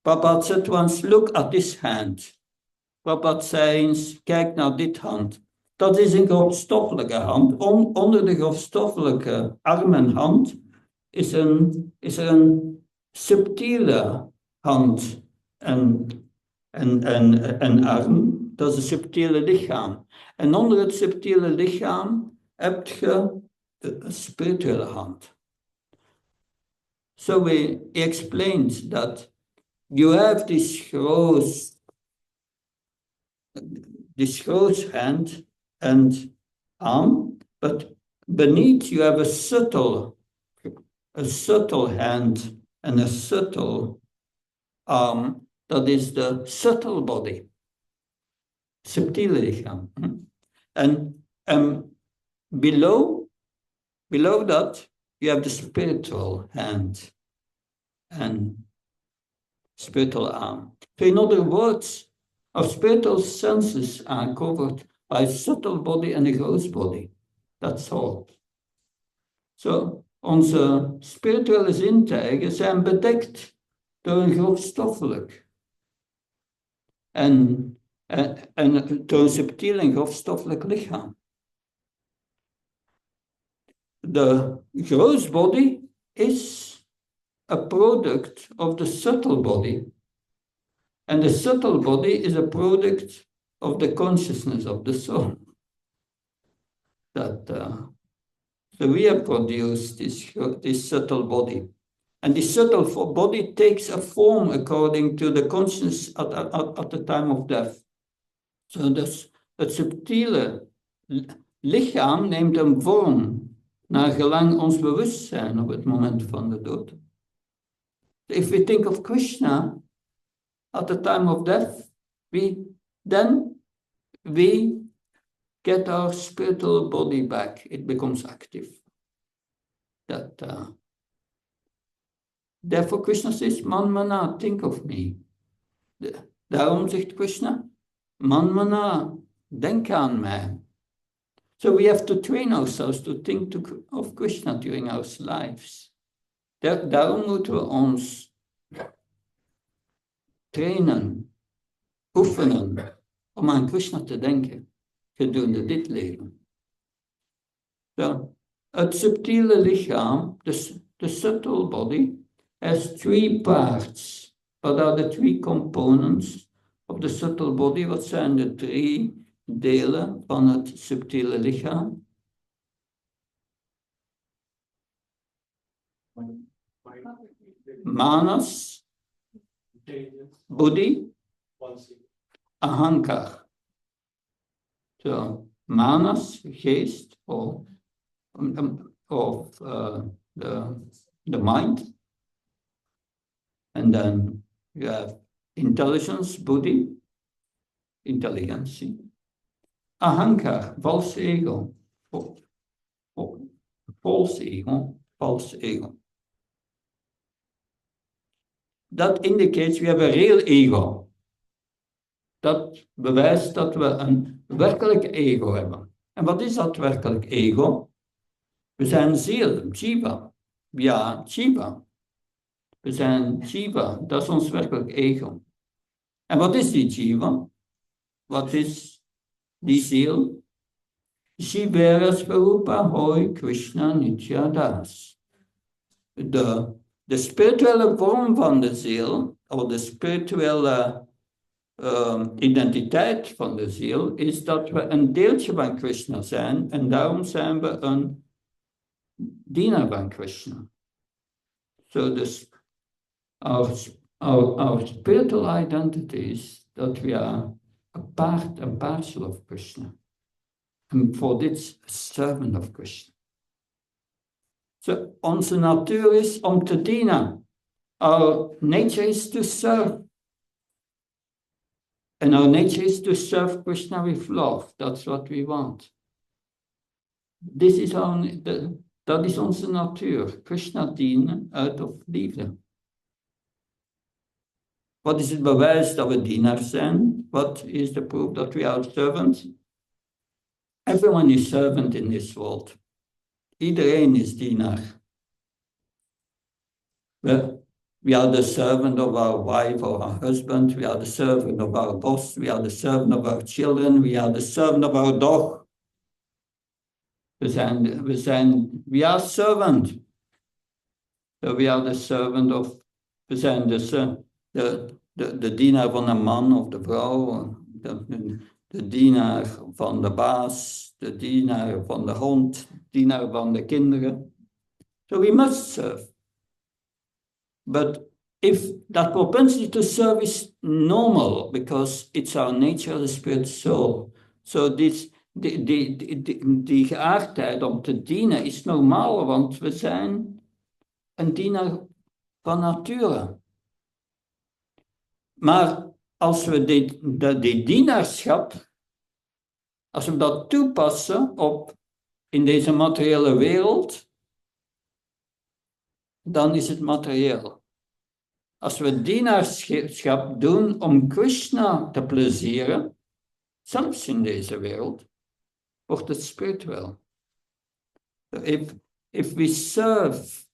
Prabhupada said once, look at this hand. Prabhupada zei eens, kijk naar dit hand. Dat is een grofstoffelijke hand. Onder de grofstoffelijke arm en hand is er een subtiele hand en arm. Dat is een subtiele lichaam. En onder het subtiele lichaam heb je een spirituele hand. So he explains that you have this gross hand and arm, but beneath you have a subtle hand and a subtle arm. That is the subtle body, subtiele lichaam. And below that, you have the spiritual hand and spiritual arm. So in other words, our spiritual senses are covered by a subtle body and a gross body. That's all. So onze spirituele zintuigen zijn bedekt door een grofstoffelijk en door een subtiel en grofstoffelijk lichaam. The gross body is a product of the subtle body. And the subtle body is a product of the consciousness of the soul. So we have produced this subtle body. And this subtle body takes a form according to the consciousness at the time of death. So het subtiele lichaam neemt een vorm naar gelang ons bewustzijn op het moment van de dood. If we think of Krishna at the time of death, we get our spiritual body back. It becomes active. Therefore Krishna says, man mana, think of me. Daarom zegt Krishna, man mana, denk aan mij. So we have to train ourselves to think of Krishna during our lives. Daarom moeten we ons trainen, oefenen, om aan Krishna te denken gedurende dit leven. So, het subtiele lichaam, the subtle body, has 3 parts. What are the 3 components of the subtle body? Wat zijn de 3 delen van het subtiele lichaam? Manas, buddhi, ahankar. So, manas, geest, of the mind. And then you have intelligence, buddhi, intelligence. Ahankar, false ego. False ego, false ego. That indicates we have a real ego. Dat bewijst dat we een werkelijk ego hebben. En wat is dat werkelijk ego? We zijn ziel, jiva. Ja, jiva. We zijn jiva, dat is ons werkelijk ego. En wat is die jiva? Wat is die ziel? Jivera Swarupa Hoi Krishna Nitya Das. De spirituele vorm van de ziel, of de spirituele identiteit van de ziel, is dat we een deeltje van Krishna zijn en daarom zijn we een dienaar van Krishna. So our spiritual identity is that we are a part and parcel of Krishna. And for this, a servant of Krishna. So onze natuur is om te dienen. Our nature is to serve. And our nature is to serve Krishna with love. That's what we want. Dat is onze natuur. Krishna dienen uit of liefde. Wat is het bewijs dat we dienaars zijn? What is the proof that we are servants? Everyone is servant in this world. Iedereen is dienaar. We are the servant of our wife or our husband. We are the servant of our boss. We are the servant of our children. We are the servant of our dog. We are servant. So we are the servant of, we zijn de dienaar van een man of de vrouw, de dienaar van de baas, de dienaar van de hond, dienaar van de kinderen. So we must serve. But if that propensity to serve is normal, because it's our nature, the spirit soul. So die geaardheid om te dienen is normaal, want we zijn een dienaar van nature. Maar als we die dienaarschap, als we dat toepassen in deze materiële wereld, dan is het materieel. Als we dienaarschap doen om Krishna te plezieren, zelfs in deze wereld, wordt het spiritueel. If we serve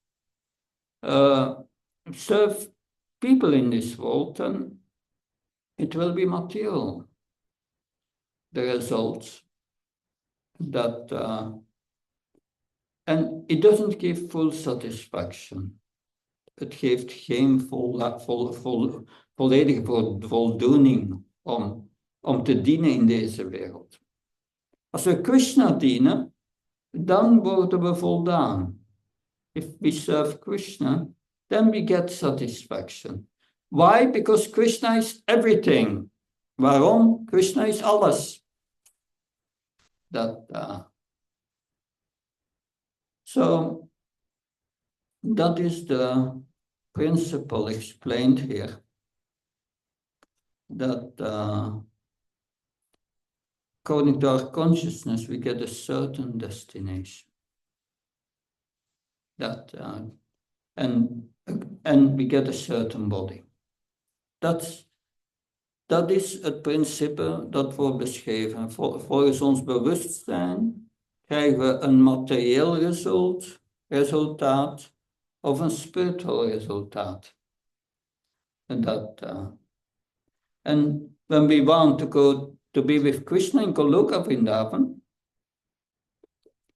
people in this world, then it will be material. The results that and it doesn't give full satisfaction. Het geeft geen volledige voldoening om te dienen in deze wereld. Als we Krishna dienen, dan worden we voldaan. If we serve Krishna, then we get satisfaction. Why? Because Krishna is everything. Waarom? Krishna is alles. So, dat is principle explained here, that according to our consciousness, we get a certain destination. And we get a certain body. Dat is het principe dat wordt beschreven. Volgens ons bewustzijn krijgen we een materieel resultaat of een spiritual resultaat. And when we want to go to be with Krishna in Goloka Vrindavan,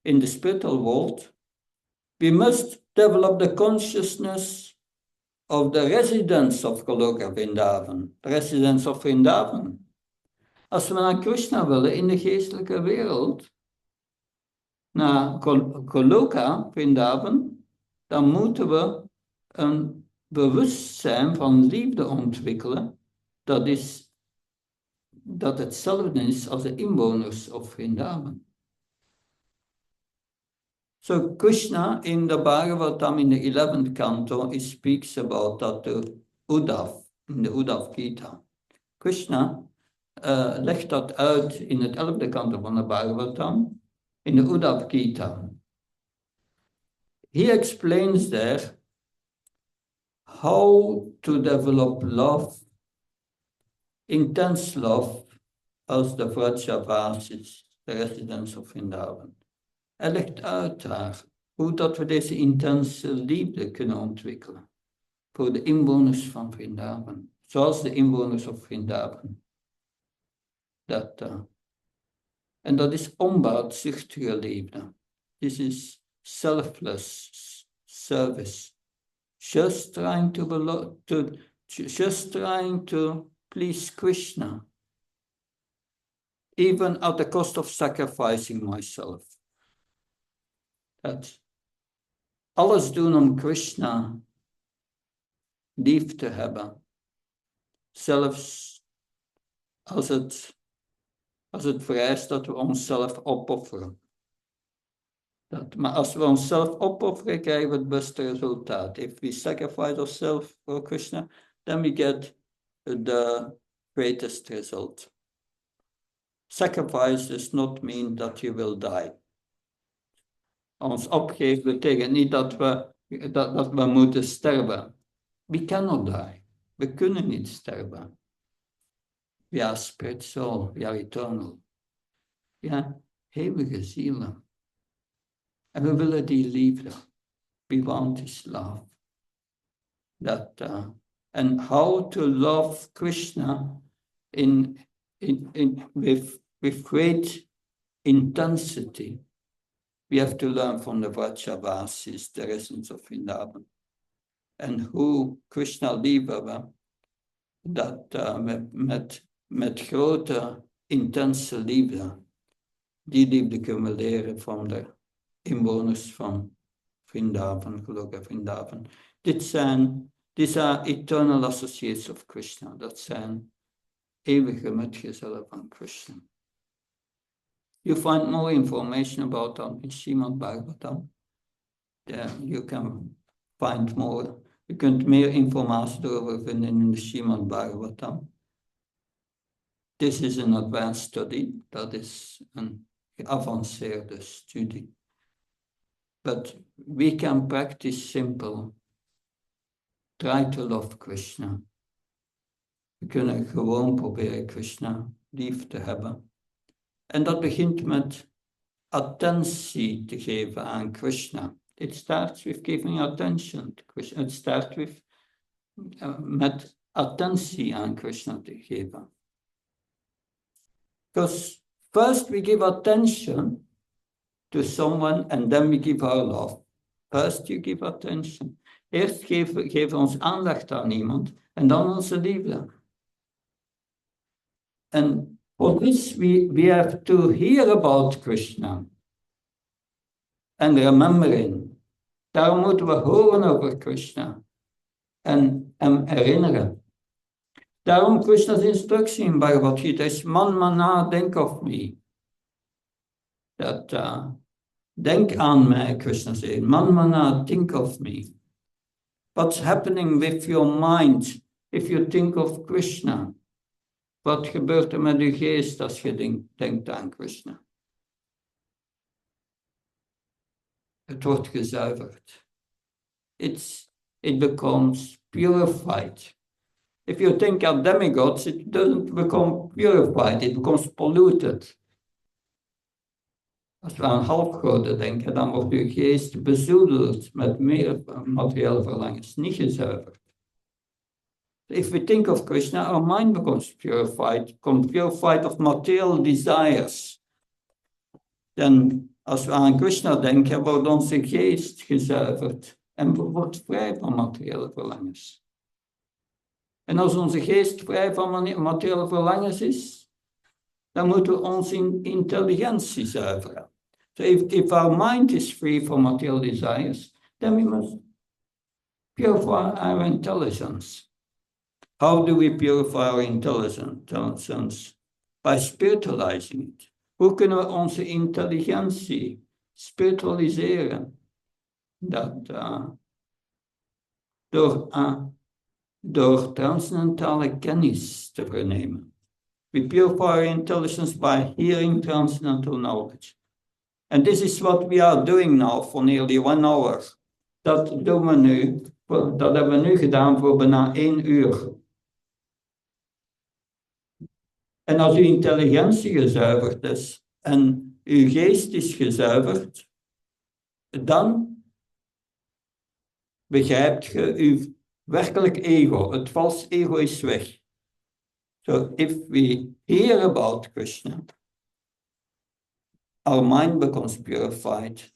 in the spiritual world, we must develop the consciousness of the residents of Goloka Vrindavan, the residents of Vrindavan. Als we naar Krishna willen in de geestelijke wereld, naar Goloka Vrindavan, dan moeten we een bewustzijn van liefde ontwikkelen, dat hetzelfde is als de inwoners of Vrindavan. So Krishna in the Bhagavatam in the 11th canto, he speaks about that to Uddhav, in the Uddhav Gita. Krishna legt dat uit in het 11e canto van de Bhagavatam, in the Uddhav Gita. He explains there how to develop love, intense love, as the Vrajavasis, the residents of Vrindavan. Hij legt uit daar hoe dat we deze intense liefde kunnen ontwikkelen voor de inwoners van Vrindavan, zoals de inwoners van Vrindavan. En dat is onbaatzuchtige liefde. This is selfless service. Just trying to please Krishna, even at the cost of sacrificing myself. Dat alles doen om Krishna lief te hebben, zelfs als het vereist dat we onszelf opofferen. Maar als we onszelf opofferen, krijgen we het beste resultaat. If we sacrifice ourselves for Krishna, then we get the greatest result. Sacrifice does not mean that you will die. Ons opgeven betekent niet dat we moeten sterven. We cannot die. We kunnen niet sterven. We are spirit soul, we are eternal. Ja, eeuwige zielen. En we willen die liefde. We want this love. And how to love Krishna with great intensity. We have to learn from the Vrajavasis, the residents of Vrindavan, and hoe Krishna liefde we, dat met grote, intense liefde, die liefde kunnen we leren van de inwoners van Vrindavan, Goloka Vrindavan. These are eternal associates of Krishna, dat zijn eeuwige metgezellen van Krishna. You find more information about that in Srimad Bhagavatam. You can find more. Je kunt meer informatie erover vinden in de Srimad Bhagavatam. This is an advanced study. Dat is een geavanceerde studie. But we can practice simple. Try to love Krishna. We kunnen gewoon proberen Krishna lief te hebben. En dat begint met attentie te geven aan Krishna. It starts with giving attention to Krishna. It starts with met attentie aan Krishna te geven. Because first we give attention to someone and then we give our love. First you give attention. Eerst geven we ons aandacht aan iemand en dan onze liefde. And for this, we have to hear about Krishna and remembering. Daarom moeten we horen over Krishna en hem herinneren. Daarom Krishna's instructie in Bhagavad Gita is man mana, denk of me. Denk aan mij, Krishna zegt. Man mana, think of me. What's happening with your mind if you think of Krishna? Wat gebeurt er met uw geest als je denkt aan Krishna? Het wordt gezuiverd. It becomes purified. If you think of demigods, it doesn't become purified, it becomes polluted. Als we aan halfgoden denken, dan wordt uw geest bezoedeld met meer materiële verlangens, niet gezuiverd. If we think of Krishna, our mind becomes purified of material desires. Dan, als we aan Krishna denken, wordt onze geest gezuiverd en wordt vrij van materiële verlangens. En als onze geest vrij van materiële verlangens is, dan moeten we onze intelligentie zuiveren. So if our mind is free from material desires, then we must purify our intelligence. How do we purify our intelligence? By spiritualizing it. Hoe kunnen we onze intelligentie spiritualiseren? Door transcendentale kennis te vernemen. We purify our intelligence by hearing transcendental knowledge. And this is what we are doing now for nearly 1 hour. Dat doen we nu, dat hebben we nu gedaan voor bijna 1 uur. En als uw intelligentie gezuiverd is en uw geest is gezuiverd, dan begrijpt je uw werkelijk ego. Het vals ego is weg. So if we hear about Krishna, our mind becomes purified,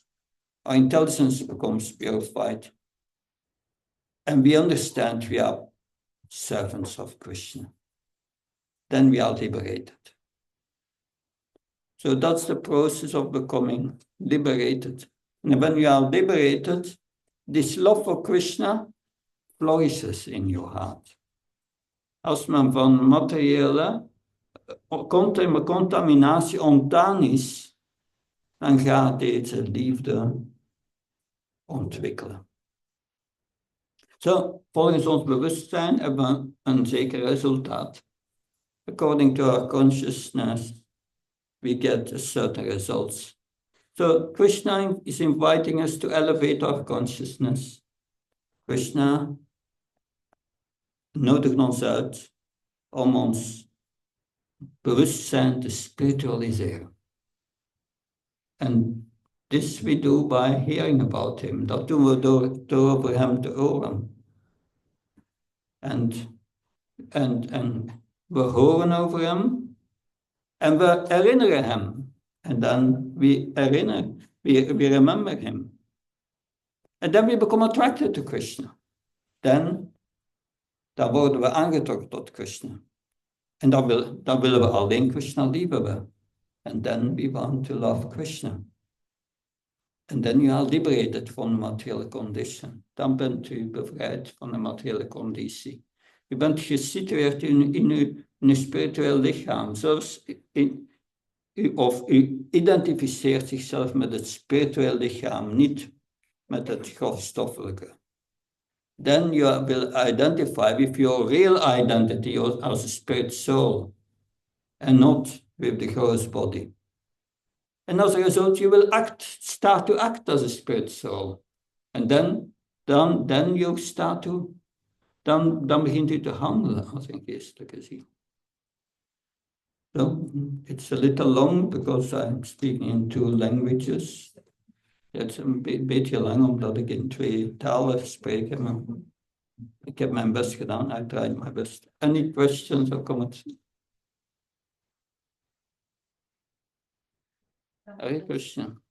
our intelligence becomes purified, and we understand we are servants of Krishna. Then we are liberated. So that's the process of becoming liberated. And when you are liberated, this love for Krishna flourishes in your heart. Als men van materiële contaminatie ontdaan is, dan gaat deze liefde ontwikkelen. Zo, volgens ons bewustzijn hebben we een zeker resultaat. According to our consciousness, we get certain results. So Krishna is inviting us to elevate our consciousness. Krishna nodigt ons uit om ons bewustzijn te spiritualiseren. And this we do by hearing about him. Dat doen we door over hem te horen. En we horen over hem en we herinneren hem. En dan we remember him. And then we become attracted to Krishna. Dan worden we aangetrokken tot Krishna. En dan willen we alleen Krishna liefhebben. And then we want to love Krishna. And then you are liberated from the materiële condition. Dan bent u bevrijd van de materiële conditie. U bent gesitueerd in uw spiritueel lichaam. U identificeert zichzelf met het spiritueel lichaam, niet met het grofstoffelijke. Then you will identify with your real identity as a spirit soul, and not with the gross body. And as a result, you will start to act as a spirit soul. And then you start to, dan begint u te handelen als een geestelijke ziel. So it's a little long because I'm speaking in 2 languages. Het is een beetje lang omdat ik in 2 talen spreek. Maar ik heb mijn best gedaan. I tried my best. Any questions or comments? Hare Krishna.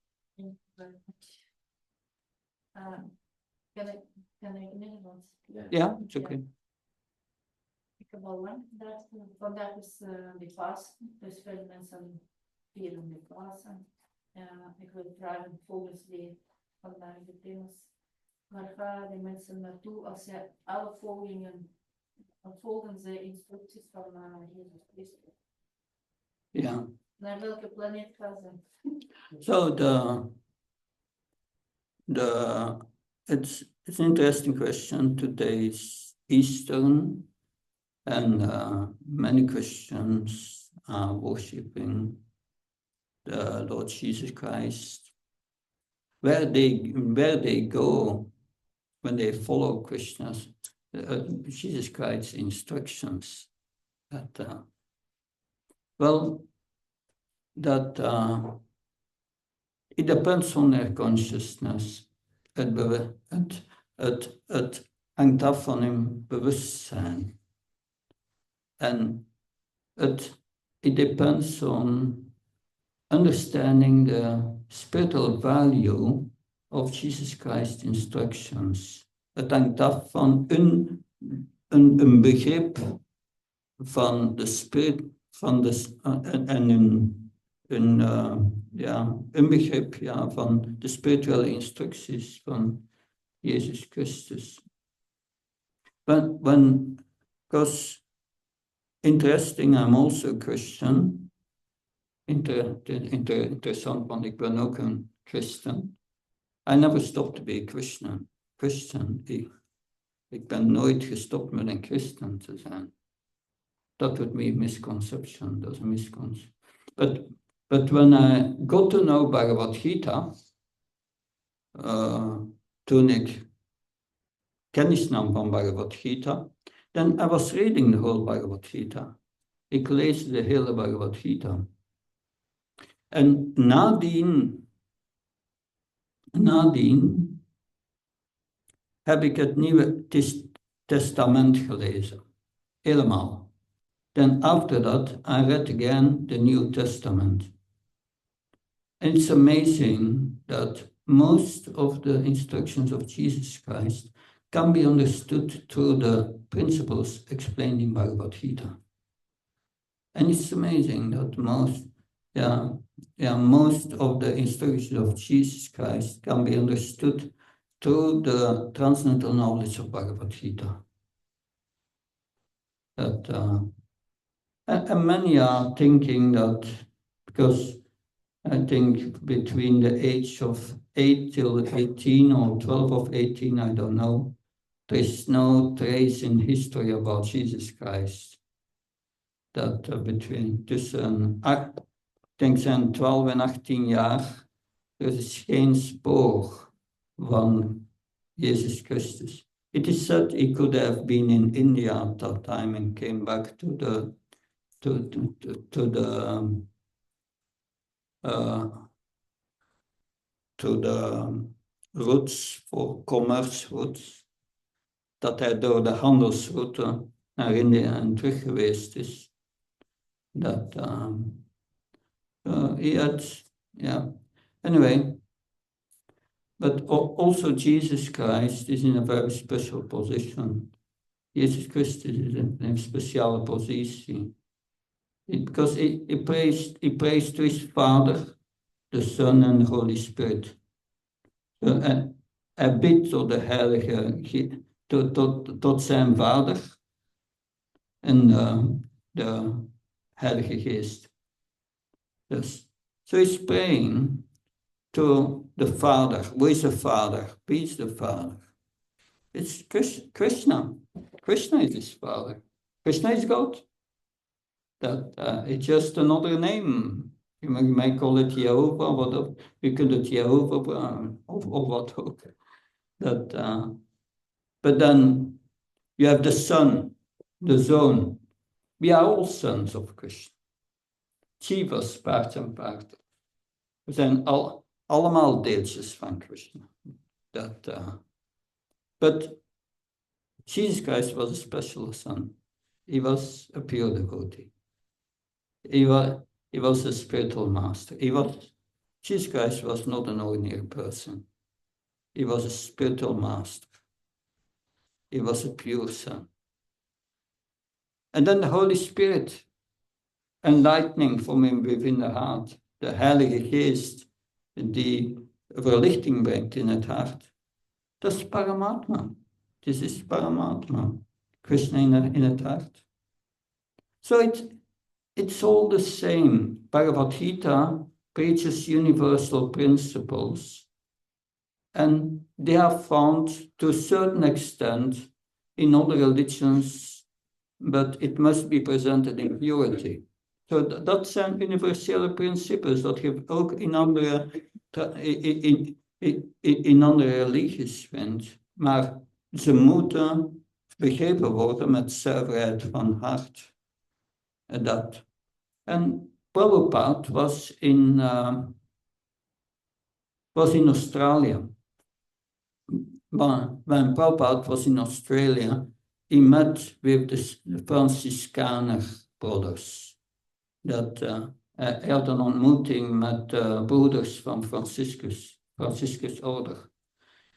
Can I Nederlands? Ja, it's okay. Ik heb al lang gedacht, vandaag is de Pasen, dus veel mensen vieren de Pasen. Ik wil vragen volgens vandaag de thema's, waar gaan de mensen naartoe als ze alle volgen ze instructies van Jezus Christus? Ja. Naar welke planeet gaan ze? So it's an interesting question. Today is Easter, and many Christians are worshipping the Lord Jesus Christ. Where they go when they follow Krishna's Jesus Christ's instructions, that it depends on their consciousness. Het hangt af van hun bewustzijn. And it depends on understanding the spiritual value of Jesus Christ's instructions. Het hangt af van een begrip van de spirit, van de, en een begrip van de spirituele instructies van Jezus Christus. Because interesting, I'm also Christian. Interessant, want ik ben ook een christen. I never stopped to be a Christian. Ik ben nooit gestopt met een christen te zijn. That would be a misconception. That's a misconception. But when I got to know Bhagavad Gita, toen ik kennis nam van Bhagavad Gita, then I was reading the whole Bhagavad Gita. Ik lees de hele Bhagavad Gita. En nadien heb ik het Nieuwe Testament gelezen. Helemaal. Then after that, I read again the New Testament. And it's amazing that most of the instructions of Jesus Christ can be understood through the principles explained in Bhagavad Gita. And it's amazing that most of the instructions of Jesus Christ can be understood through the transcendental knowledge of Bhagavad Gita. And many are thinking that, because I think between the age of 8 till 18 or 12 of 18, I don't know, there is no trace in history about Jesus Christ. Dat between tussen, ik denk zijn 12 en 18 jaar, er is geen spoor van Jezus Christus. It is said he could have been in India at that time and came back to the routes for commerce routes, dat hij door de handelsroute naar India en terug geweest is. Dat he had, anyway, but also Jesus Christ is in a very special position. Jezus Christus is in een speciale positie. Because he prays to his Father, the Son and the Holy Spirit. Hij bidt tot de Heilige, tot zijn Vader en de Heilige Geest. Yes. So he's praying to the Father. Who is the Father? Who is the Father? It's Krishna. Krishna is his Father. Krishna is God. That it's just another name. You may call it Jehovah, whatever. You could do Jehovah or what. But then you have the Son, the Zoon. We are all sons of Krishna. Jivas, paard en paard. We zijn allemaal deeltjes van Krishna. But Jesus Christ was a special son. He was a pure devotee. He was a spiritual master. Jesus Christ was not an ordinary person. He was a spiritual master. He was a pure son. And then the Holy Spirit, enlightening from him within the heart, de Heilige Geest die verlichting brengt in het hart. Dat is Paramatma. This is Paramatma. Krishna in het hart. So it's all the same. Bhagavad Gita preaches universal principles. and they are found to a certain extent in other religions, but it must be presented in purity. So dat zijn universele principes, dat je ook in andere religies vindt. Maar ze moeten begrepen worden met zuiverheid van hart. Dat. En Prabhupada was in Australië. When Prabhupada was in Australia, he met with the Franciscaner brothers. Hij had een ontmoeting met broeders van Franciscus order.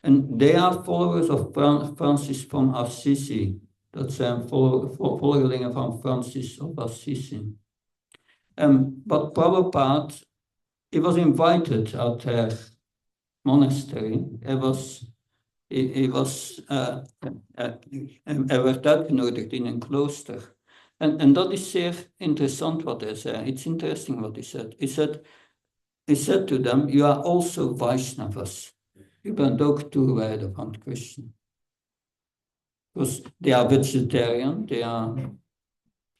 And they are followers of Francis from Assisi. Dat zijn volgelingen van Francis of Assisi. But Prabhupada, he was invited at their monastery. Hij werd uitgenodigd in een klooster. En dat is zeer interessant wat hij zei. It's interesting what he said. He said to them, you are also Vaishnavas. U bent ook toewijden van Krishna. Because they are vegetarian, they are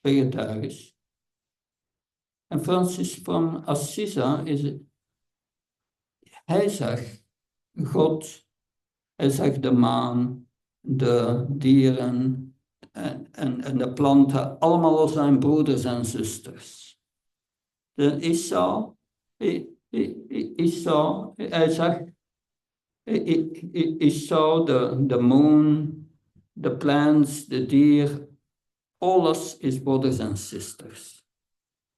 vegetarisch. En Francis van Assisi hij zag God, hij zag de maan, de dieren en de planten, allemaal als zijn broeders en zusters. Hij zag, the moon, the plants, the deer, alles is brothers and sisters.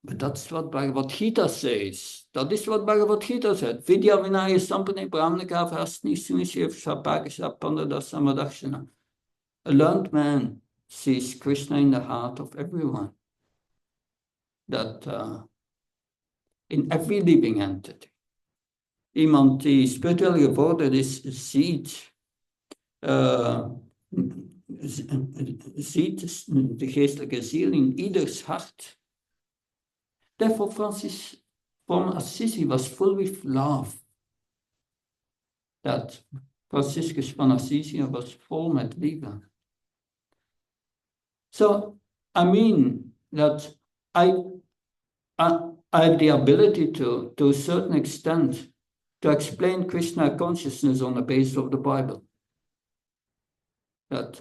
But that's what Bhagavad Gita says. Dat is wat Bhagavad Gita says. Vidya vinaya sampane brahmnika vrasni sunishev shapakasha pandada samadakshana. A learned man sees Krishna in the heart of everyone. That in every living entity. Iemand die spiritueel gevorderd is, ziet de geestelijke ziel in ieders hart. Therefore, Francis from Assisi was full with love. Dat Franciscus van Assisi was vol met liefde. So, I mean that I have the ability to a certain extent, to explain Krishna consciousness on the basis of the Bible. Dat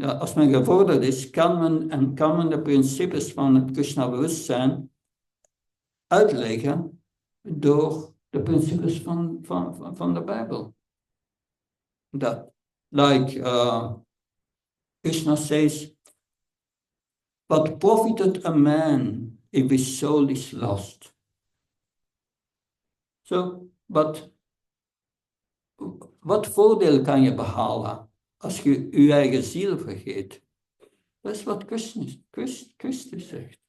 als men gevorderd is, kan men de principes van het Krishna-bewustzijn uitleggen door de principes van de Bijbel. Dat, like Krishna says, what profited a man if his soul is lost? So, but wat voordeel kan je behalen als je je eigen ziel vergeet? Dat is wat Christus zegt.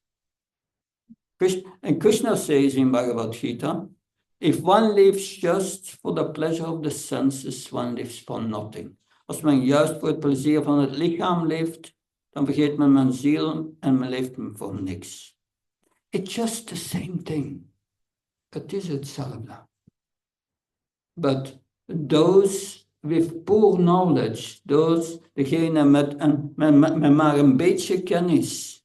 And Krishna says in Bhagavad Gita, if one lives just for the pleasure of the senses, one lives for nothing. Als men juist voor het plezier van het lichaam leeft, dan vergeet men mijn ziel en men leeft voor niks. It's just the same thing. Het is hetzelfde. But those with poor knowledge, degene met maar een beetje kennis,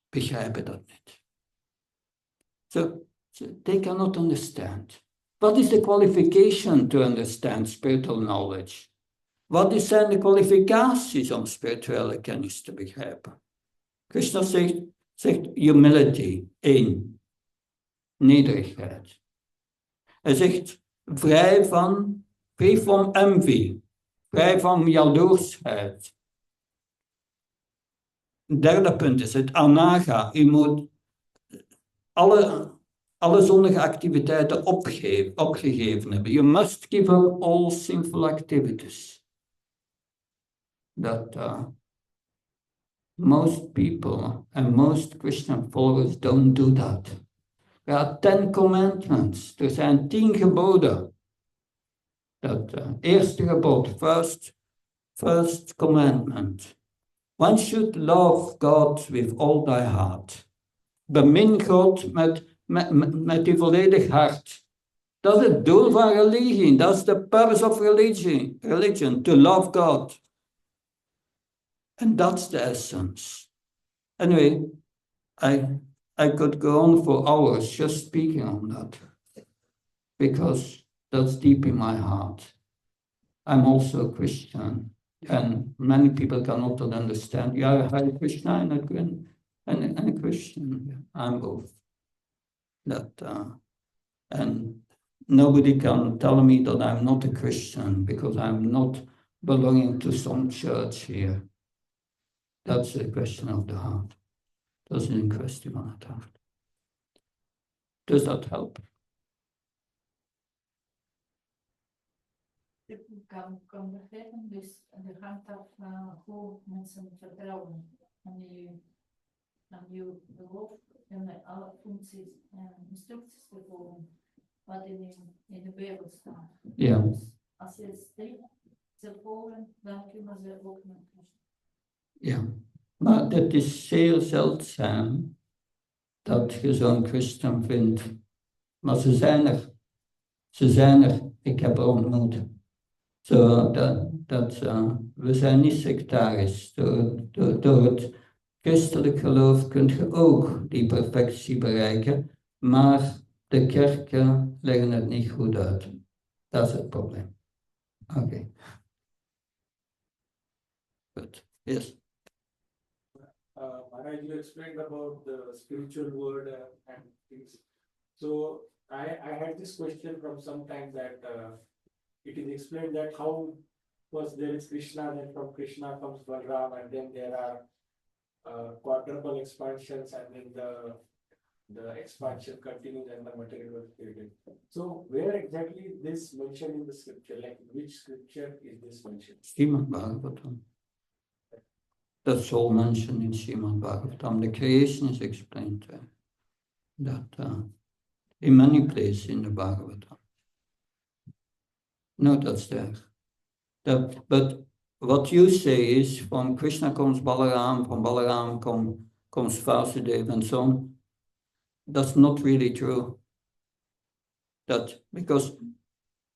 begrijpen dat niet. So they cannot understand. What is the qualification to understand spiritual knowledge? Wat zijn de kwalificaties om spirituele kennis te begrijpen? Krishna zegt humility, 1. Nederigheid. Hij zegt vrij van envy, vrij van jaloersheid. Het derde punt is het anaga. U moet alle zondige activiteiten opgegeven hebben. You must give up all sinful activities. That most people and most Christian followers don't do that. There are 10 commandments. Er zijn 10 geboden. Dat eerste gebod, first commandment. One should love God with all thy heart. Bemin God met je volledig hart. Dat is het doel van religie. Dat is the purpose of religion, to love God. And that's the essence. Anyway, I could go on for hours just speaking on that, because that's deep in my heart. I'm also a Christian, and many people cannot understand. Yeah, Hare Krishna and a Christian. I'm both. And nobody can tell me that I'm not a Christian because I'm not belonging to some church here. That's a question of the heart. Dat is een kwestie van het hart. Does that help? Ik kan begrijpen, dus er hangt af hoe mensen vertrouwen aan je geloof en alle functies en instructies te volgen wat in de Bijbel staat. Ja. Dus als je strikt ze volgen, dan kunnen ze ook niet. Ja, maar dat is zeer zeldzaam dat je zo'n christen vindt. Maar ze zijn er. Ze zijn er. Ik heb er ontmoet. We zijn niet sectarisch. Door het christelijk geloof kun je ook die perfectie bereiken, maar de kerken leggen het niet goed uit. Dat is het probleem. Oké. Good. Yes. Maharaj, you explained about the spiritual world and things. So I had this question from some time that it is explained that how first there is Krishna, then from Krishna comes Balram, and then there are quadruple expansions, and then the expansion continues and the material was created. So where exactly is this mentioned in the scripture? Like which scripture is this mentioned? Srimad Bhagavatam. That's all mentioned in Srimad Bhagavatam. The creation is explained in many places in the Bhagavatam. No, that's there. But what you say is from Krishna comes Balaram, from Balaram comes Vasudeva and so on. That's not really true. Because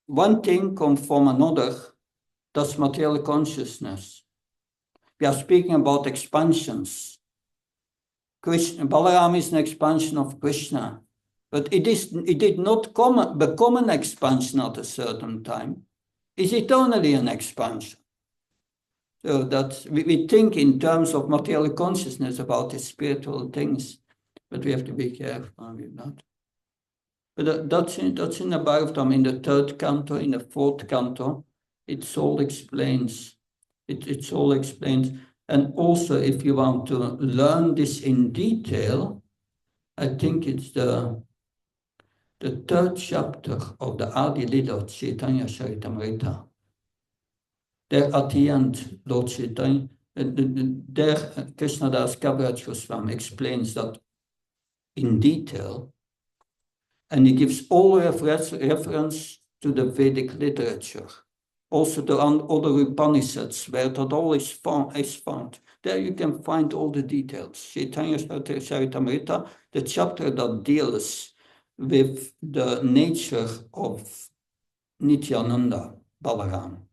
one thing comes from another, that's material consciousness. We are speaking about expansions. Balaram is an expansion of Krishna, but it did not become an expansion at a certain time. It's eternally an expansion. So that we think in terms of material consciousness about the spiritual things, but we have to be careful with that. But that's in the Bhagavatam, in the 3rd canto, in the 4th canto, it all explains. It's all explained. And also, if you want to learn this in detail, I think it's the 3rd chapter of the Adi Lila Chaitanya Charitamrita. There at the end, Lord Chaitanya, there Krishnadas Kaviraj Goswami explains that in detail, and he gives all reference to the Vedic literature. Also the other Upanishads, where that all is found. There you can find all the details. Chaitanya Charitamrita, the chapter that deals with the nature of Nityananda, Balaram.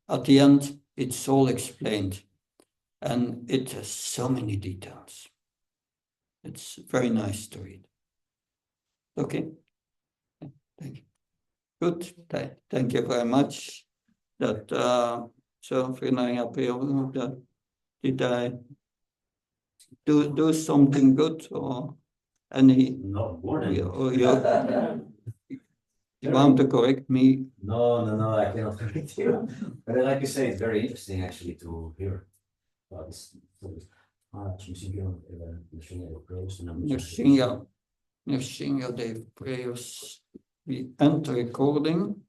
At the end, it's all explained. And it has so many details. It's very nice to read. Okay? Thank you. Good. Thank you very much. So very happy that did I do something good or any? No, more than You want to correct me? No, I cannot correct you. But like you say, it's very interesting actually to hear about this. Nrsimha Dev prayers. We end recording.